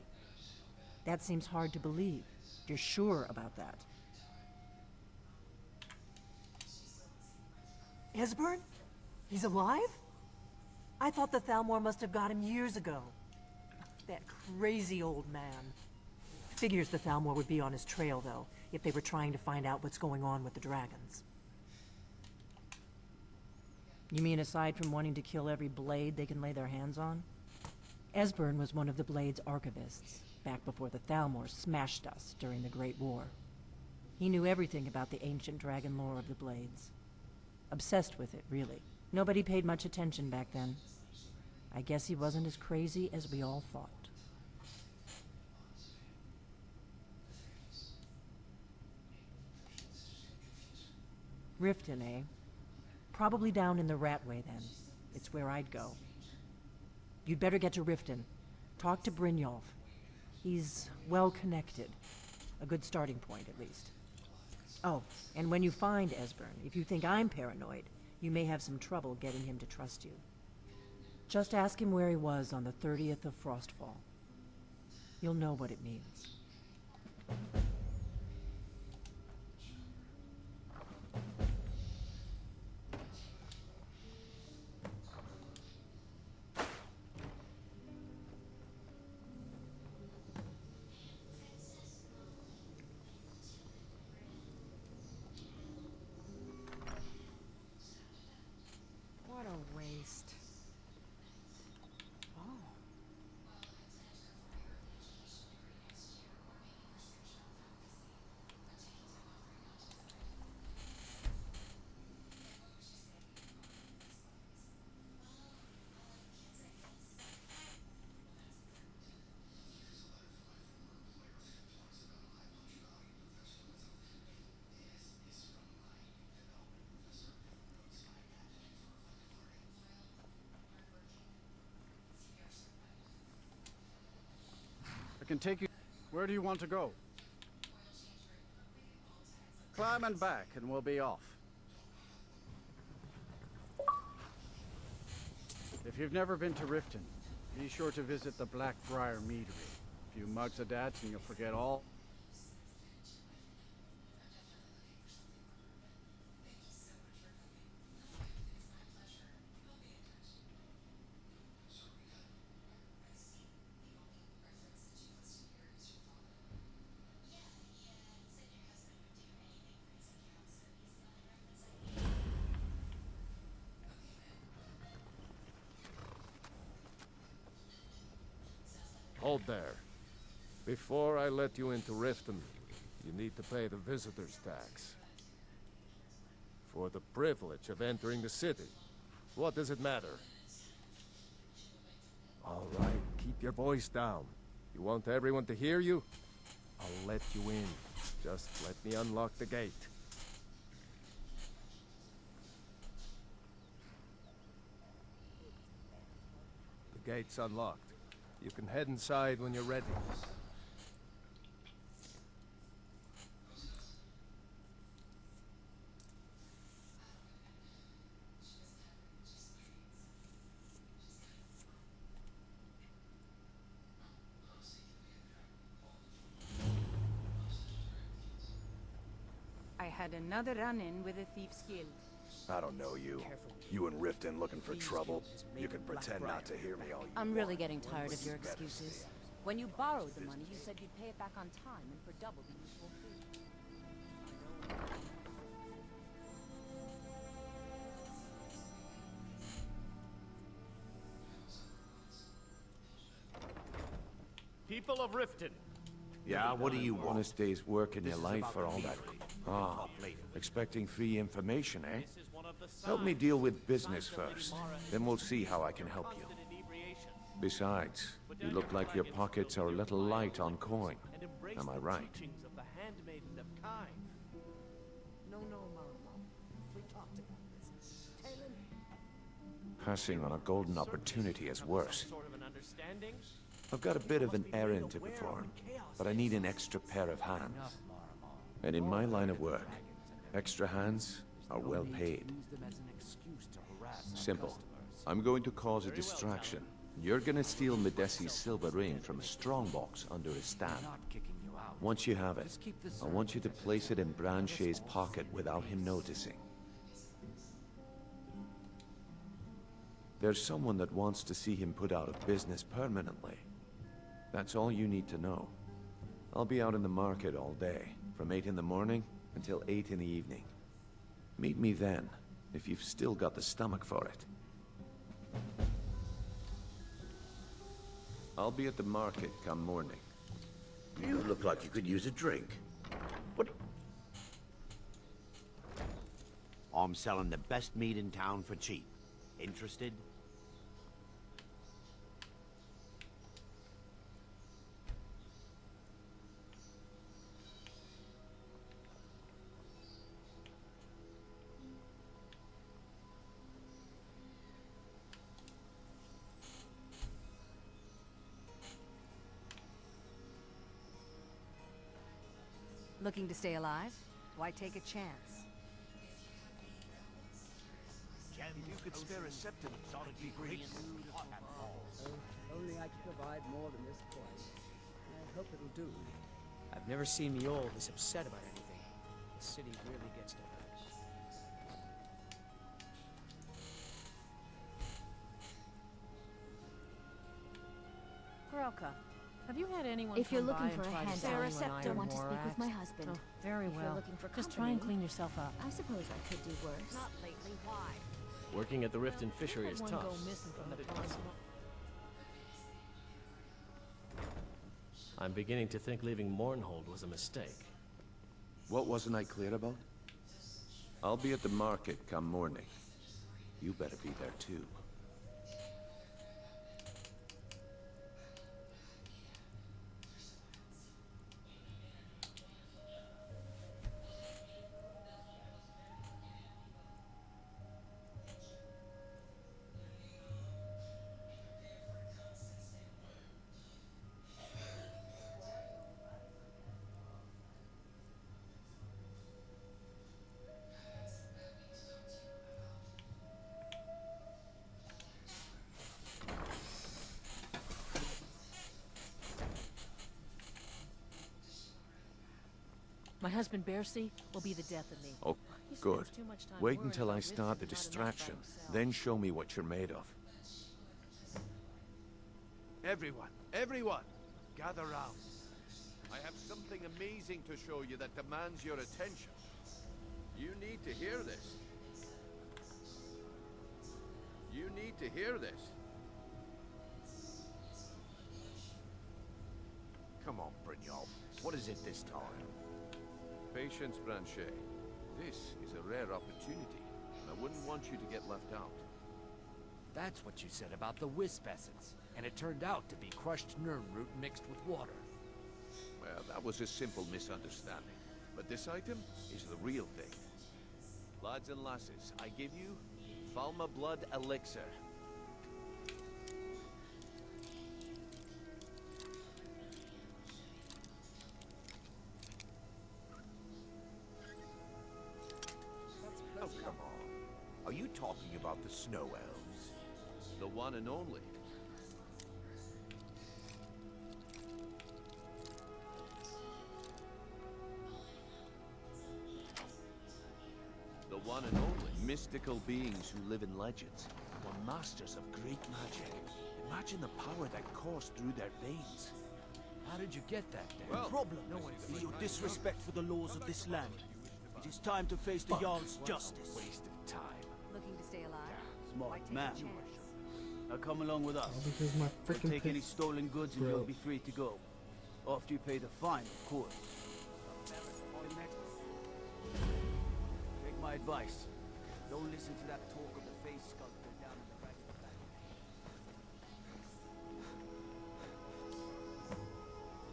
S6: That seems hard to believe. You're sure about that? Esbern? He's alive? I thought the Thalmor must have got him years ago. That crazy old man. Figures the Thalmor would be on his trail, though, if they were trying to find out what's going on with the dragons. You mean aside from wanting to kill every blade they can lay their hands on? Esbern was one of the Blade's archivists, back before the Thalmor smashed us during the Great War. He knew everything about the ancient dragon lore of the Blades. Obsessed with it, really. Nobody paid much attention back then. I guess he wasn't as crazy as we all thought. Riften, eh? Probably down in the Ratway, then. It's where I'd go. You'd better get to Riften. Talk to Brynjolf. He's well-connected. A good starting point, at least. Oh, and when you find Esbern, if you think I'm paranoid, you may have some trouble getting him to trust you. Just ask him where he was on the 30th of Frostfall. You'll know what it means. What a waste. Oh.
S7: I can take you... Where do you want to go? Climb and back, and we'll be off. If you've never been to Riften, be sure to visit the Blackbriar Meadery. A few mugs of that, and you'll forget all...
S21: Hold there. Before I let you into Riften, you need to pay the visitor's tax. For the privilege of entering the city. What does it matter? All right, keep your voice down. You want everyone to hear you? I'll let you in. Just let me unlock the gate. The gate's unlocked. You can head inside when you're ready.
S8: I had another run-in with a Thief's Guild.
S23: I don't know you. You in Riften looking for trouble? You can pretend not to hear me all you
S3: I'm really getting tired of your excuses. When you borrowed the money, you said you'd pay it back on time and for double the usual fee.
S12: People of Riften.
S24: Yeah, what do you want? Honest day's work in your life for all that. Ah, expecting free information, eh? Help me deal with business first. Then we'll see how I can help you. Besides, you look like your pockets are a little light on coin. Am I right?
S13: No, Maramo. We talked about this. Talon?
S24: Passing on a golden opportunity is worse.
S13: Sort of an understanding?
S24: I've got a bit of an errand to perform, but I need an extra pair of hands. And in my line of work, Extra hands are well paid.
S13: Use them as an excuse to harass our
S24: Simple.
S13: customers.
S24: I'm going to cause a distraction. You're gonna steal Medesi's silver ring from a strongbox under his stand.
S13: Not kicking you out.
S24: Once you have it,
S13: Just keep this
S24: I want you to place it in Branche's pocket without him noticing. There's someone that wants to see him put out of business permanently. That's all you need to know. I'll be out in the market all day, from 8 in the morning until 8 in the evening. Meet me then, if you've still got the stomach for it. I'll be at the market come morning.
S17: You look like you could use a drink. What? I'm selling the best meat in town for cheap. Interested?
S3: Looking to stay alive? Why take a chance?
S12: If you could spare a septum, that'd be great.
S13: Only I could provide more than this twice. I hope it'll do.
S4: I've never seen the old this upset about anything. The city really gets to her.
S6: Grelka, have you had anyone
S22: If you're
S6: come
S22: looking
S6: by
S22: for
S6: and
S22: a
S6: try to
S22: hand
S6: sell you an
S22: I
S6: iron
S22: want to speak with my
S6: axe?
S22: husband.
S6: Oh, very
S22: If you're
S6: well.
S22: looking for
S6: Just try
S22: company,
S6: and clean yourself up.
S22: I suppose I could do worse.
S3: Not lately. Why?
S15: Working at the Riften fishery
S6: Had
S15: is
S6: one
S15: tough.
S6: go missing from the pond.
S15: I'm beginning to think leaving Mournhold was a mistake.
S24: What wasn't I clear about? I'll be at the market come morning. You better be there too.
S6: My husband Bercy will be the death of me.
S24: Oh,
S6: He
S24: good.
S6: spends too much time
S24: Wait
S6: worrying
S24: until I
S6: about
S24: start the
S6: Riften, not enough about
S24: distraction.
S6: himself.
S24: Then show me what you're made of.
S12: Everyone, gather round. I have something amazing to show you that demands your attention. You need to hear this. You need to hear this.
S24: Come on, Brynjolf. What is it this time?
S12: Patience, Branche. This is a rare opportunity, and I wouldn't want you to get left out.
S13: That's what you said about the wisp essence. And it turned out to be crushed nerm root mixed with water.
S12: Well, that was a simple misunderstanding. But this item is the real thing. Lads and lasses, I give you Falma Blood Elixir.
S24: Oh, come on. Are you talking about the Snow Elves?
S12: The one and only. The one and only. Mystical beings who live in legends. Were masters of great magic. Imagine the power that coursed through their veins.
S13: How did you get that there?
S12: Well,
S13: problem is your disrespect for the laws of this land. It is time to face the Jarl's justice.
S12: Waste of time.
S3: Looking to stay alive? Why
S13: Smart
S3: take a
S13: man.
S3: chance?
S13: Now come along with us.
S1: All because my
S13: We'll
S1: freaking
S13: take any
S1: piss
S13: stolen goods and you'll
S1: broke.
S13: be free to go. After you pay the fine, of course. Take my advice. Don't listen to that talk of the face sculptor down in the ragged back.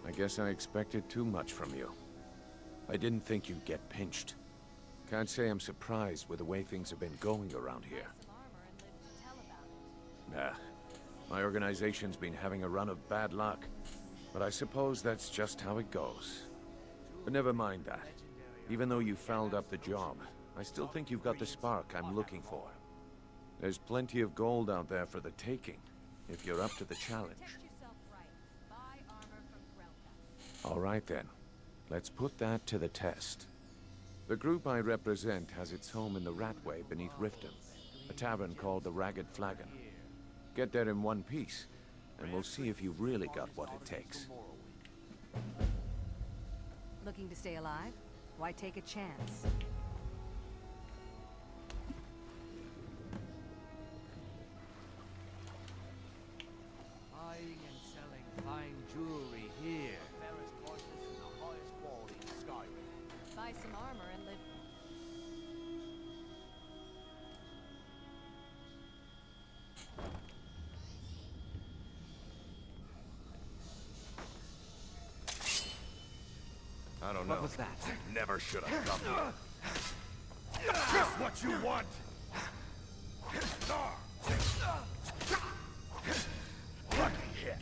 S24: I guess I expected too much from you. I didn't think you'd get pinched. Can't say I'm surprised with the way things have been going around here. Nah, my organization's been having a run of bad luck. But I suppose that's just how it goes. But never mind that. Even though you fouled up the job, I still think you've got the spark I'm looking for. There's plenty of gold out there for the taking, if you're up to the challenge. All right then. Let's put that to the test. The group I represent has its home in the Ratway beneath Riften, a tavern called the Ragged Flagon. Get there in one piece, and we'll see if you've really got what it takes.
S3: Looking to stay alive? Why take a chance?
S13: Buying and selling fine jewelry here. Fairest prices and the highest quality in Skyrim.
S3: Buy some armor and live.
S23: I don't know.
S3: What was that?
S23: Never should have come here. Just what you want! Lucky hit.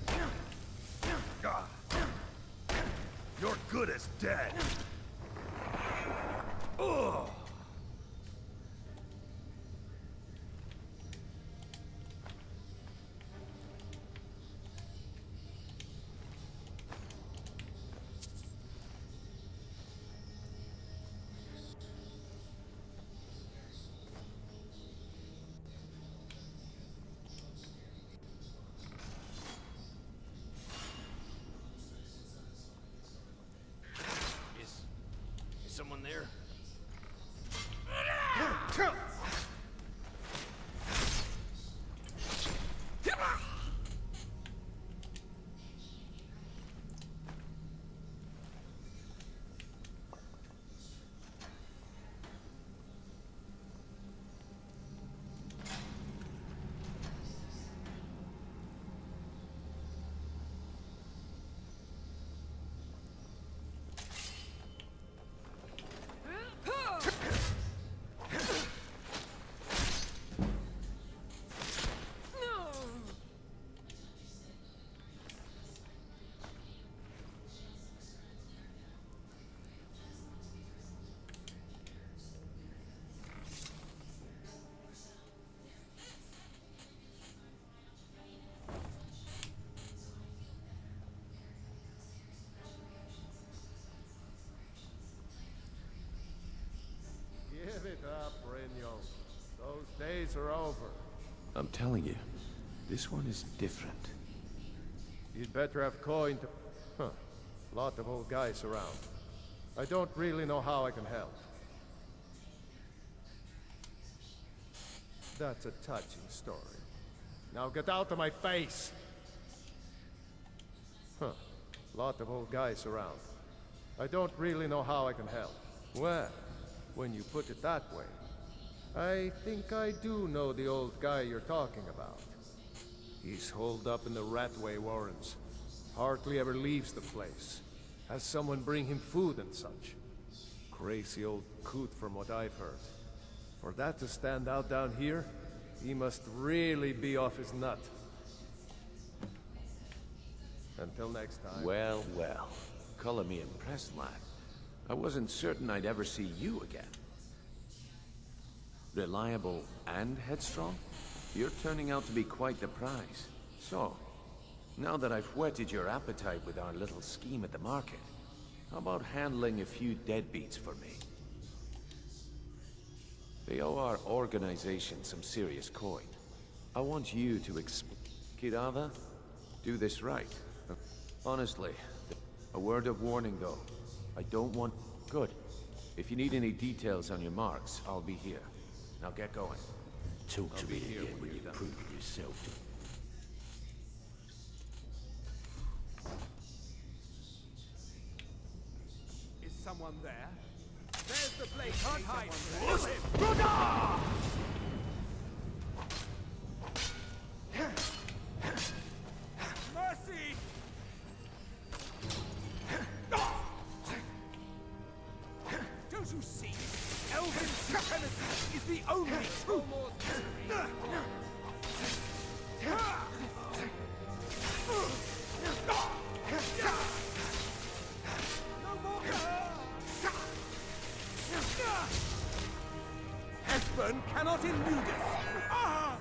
S23: You're good as dead. Ugh.
S17: Is someone there?
S21: Give it up, Brynjo. Those days are over.
S24: I'm telling you, this one is different.
S21: You'd better have coin to... Huh. Lot of old guys around. I don't really know how I can help. That's a touching story. Now get out of my face! Huh. Lot of old guys around. I don't really know how I can help. Well, when you put it that way, I think I do know the old guy you're talking about. He's holed up in the Ratway Warrens. Hardly ever leaves the place. Has someone bring him food and such. Crazy old coot from what I've heard. For that to stand out down here, he must really be off his nut. Until next time.
S24: Well, well. Color me impressed, lad. I wasn't certain I'd ever see you again. Reliable and headstrong? You're turning out to be quite the prize. So, now that I've whetted your appetite with our little scheme at the market, how about handling a few deadbeats for me? They owe our organization some serious coin. I want you to Kirava, do this right. Honestly, a word of warning though. I don't want... Good. If you need any details on your marks, I'll be here. Now get going.
S17: Talk to me again when you prove yourself.
S20: Is someone there? There's the place. Can't hide. Kill him. Mercy! Don't you see? Elven supremacy is the only true Lord's misery. No more! cannot elude us! Ah!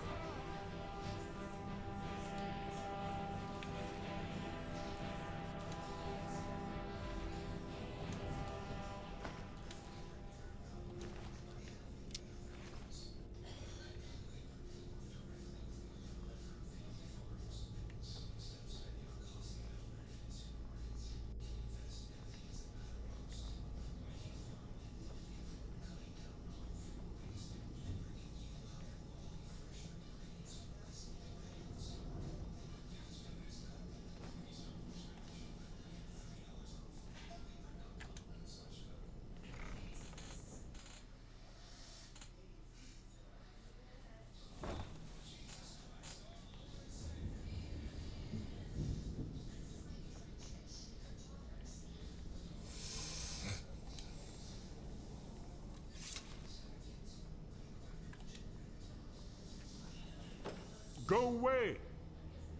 S10: Go away!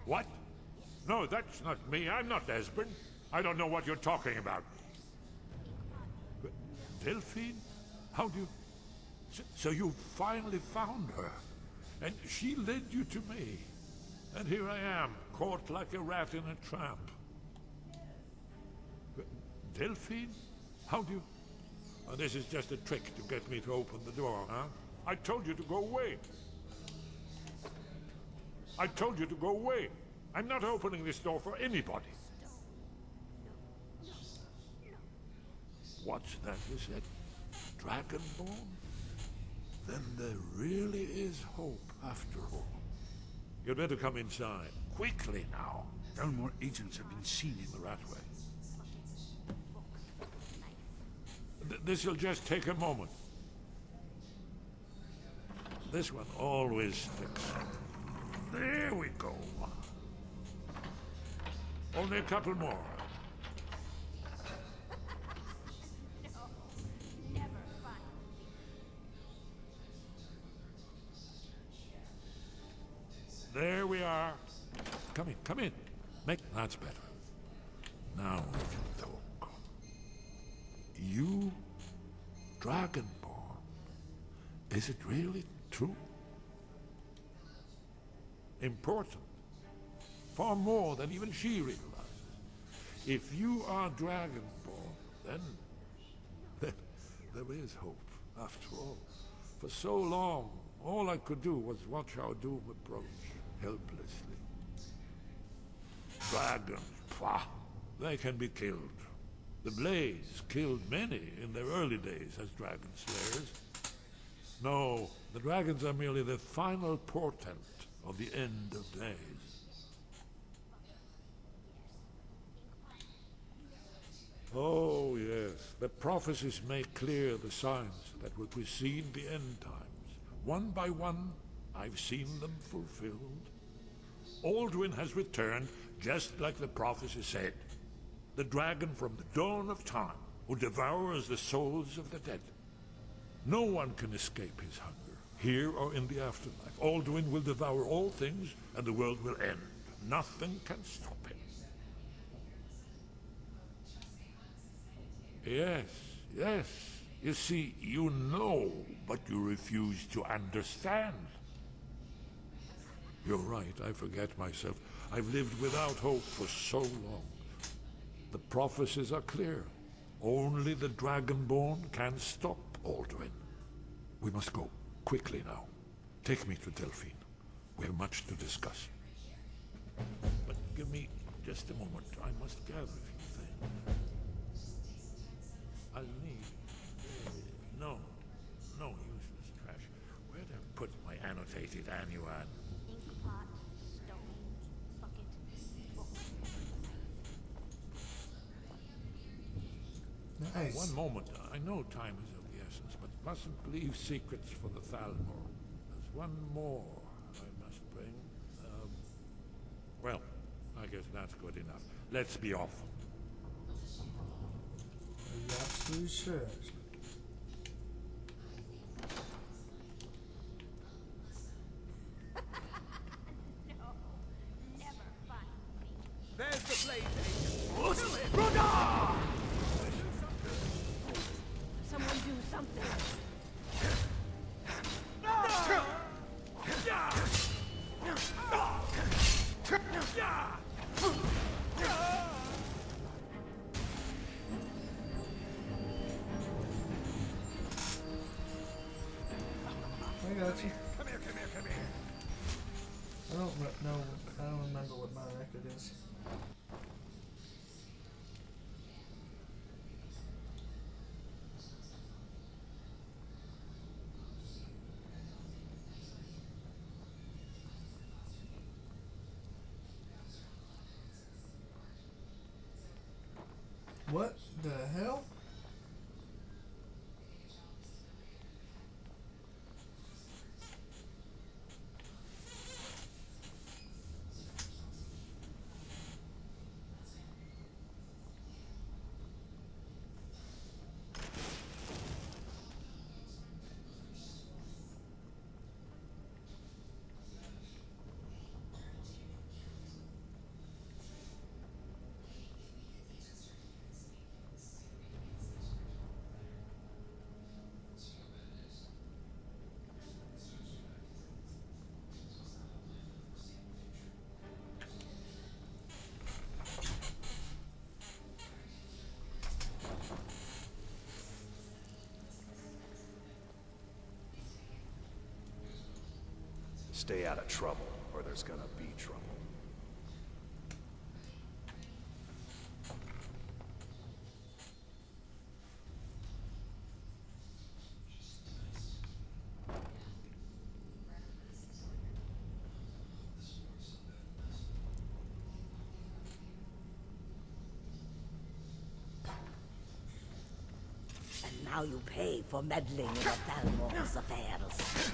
S10: What? No, that's not me. I'm not Esbern. I don't know what you're talking about. Delphine? How do you... So you finally found her. And she led you to me. And here I am, caught like a rat in a trap. Delphine? How do you... Oh, this is just a trick to get me to open the door, huh? I told you to go away. I told you to go away. I'm not opening this door for anybody. What's that you said? Dragonborn? Then there really is hope after all. You'd better come inside. Quickly now.
S9: Dalmor agents have been seen in
S10: the Ratway. This'll just take a moment. This one always sticks. There we go. Only a couple more. There we are. Come in, come in. That's better. Now we can talk. You, Dragonborn. Is it really true? Important. Far more than even she realizes. If you are Dragonborn, then there is hope, after all. For so long, all I could do was watch our doom approach, helplessly. Dragons, pah, they can be killed. The Blaze killed many in their early days as dragon slayers. No, the dragons are merely the final portent of the end of days. Oh, yes. The prophecies make clear the signs that will precede the end times. One by one, I've seen them fulfilled. Alduin has returned, just like the prophecy said. The dragon from the dawn of time, who devours the souls of the dead. No one can escape his hunger. Here or in the afterlife, Alduin will devour all things, and the world will end. Nothing can stop him. Yes, yes. You see, you know, but you refuse to understand. You're right, I forget myself. I've lived without hope for so long. The prophecies are clear. Only the Dragonborn can stop Alduin. We must go. Quickly now. Take me to Delphine. We have much to discuss. But give me just a moment. I must gather a few things. I'll need... No useless trash. Where'd I put my annotated annuan?
S14: Inkpot, stone, bucket, book.
S1: Nice.
S10: One moment. I know time is of the essence, but mustn't leave secrets for the Thalmor. There's one more I must bring. Well, I guess that's good enough. Let's be off.
S1: You absolutely should.
S20: There's the blade agent.
S3: Someone do something.
S20: No!
S1: I got you.
S20: Come here, come here, come here.
S1: I don't know. I don't remember what my record is. What the hell?
S23: Stay out of trouble, or there's gonna be trouble.
S11: And now you pay for meddling in the Thalmor's affairs.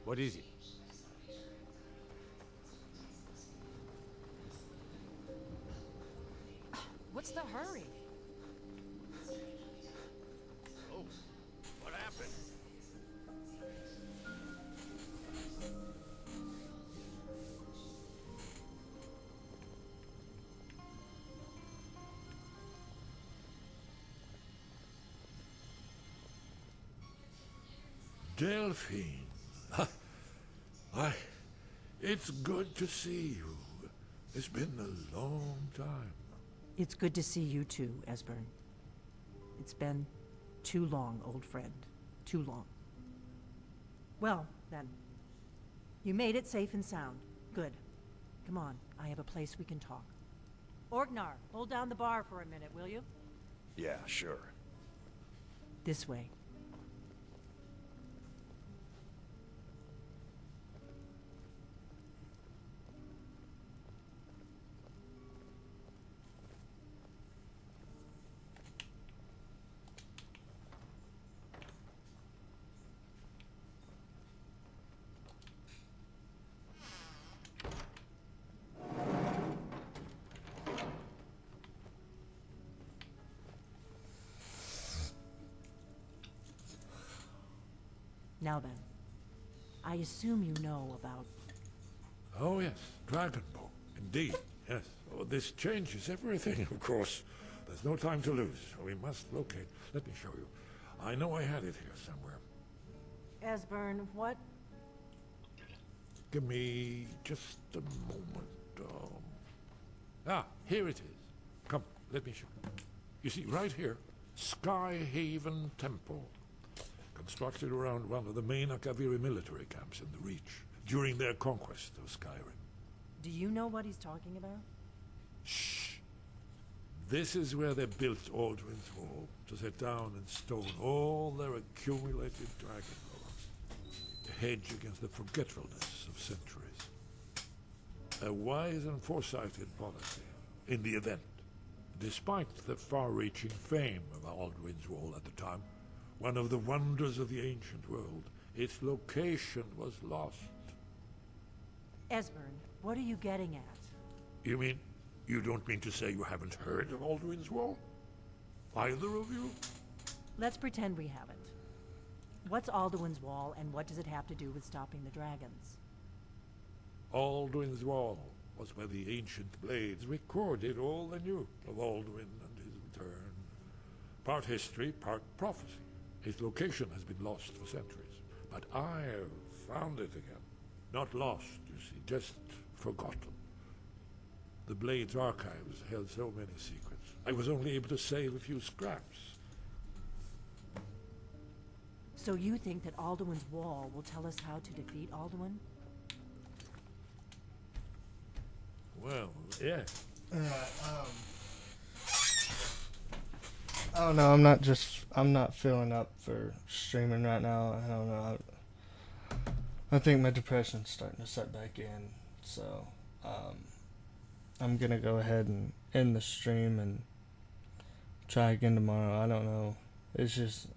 S15: What is it?
S3: What's the hurry?
S23: Oh, what happened?
S10: Delphine. It's good to see you. It's been a long time.
S6: It's good to see you too, Esbern. It's been too long, old friend. Too long. Well, then. You made it safe and sound. Good. Come on, I have a place we can talk. Orgnar, hold down the bar for a minute, will you?
S23: Yeah, sure.
S6: This way. Now then, I assume you know about...
S10: Oh yes, Dragonborn. Indeed, yes. Oh, this changes everything, of course. there's no time to lose. We must locate. Let me show you. I know I had it here somewhere.
S6: Esbern, what?
S10: Give me just a moment. Here it is. Come, let me show you. You see, right here, Skyhaven Temple. Constructed around one of the main Akaviri military camps in the Reach during their conquest of Skyrim.
S6: Do you know what he's talking about?
S10: Shh! This is where they built Aldrin's Wall, to set down in stone all their accumulated dragon lore, to hedge against the forgetfulness of centuries. A wise and foresighted policy, in the event. Despite the far-reaching fame of Aldrin's Wall at the time, one of the wonders of the ancient world, its location was lost.
S6: Esbern, what are you getting at?
S10: You mean, you don't mean to say you haven't heard of Aldrin's Wall? Either of you?
S6: Let's pretend we haven't. What's Alduin's Wall, and what does it have to do with stopping the dragons?
S10: Aldrin's Wall was where the ancient blades recorded all they knew of Aldwin and his return. Part history, part prophecy. Its location has been lost for centuries, but I have found it again. Not lost, you see, just forgotten. The Blade's archives held so many secrets. I was only able to save a few scraps.
S6: So you think that Alduin's Wall will tell us how to defeat Alduin?
S10: Well, yeah.
S1: Oh no, I'm not feeling up for streaming right now. I don't know. I think my depression's starting to set back in, so I'm gonna go ahead and end the stream and try again tomorrow. I don't know. It's just,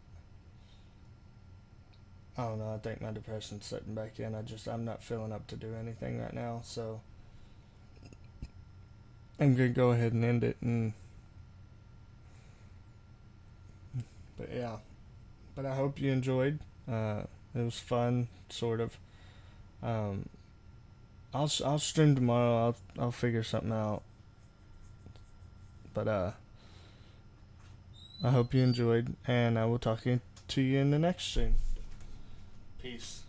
S1: I don't know. I think my depression's setting back in. I'm not feeling up to do anything right now, so I'm gonna go ahead and end it. But yeah, but I hope you enjoyed. It was fun, sort of. I'll stream tomorrow. I'll figure something out. But I hope you enjoyed, and I will talk to you in the next stream. Peace.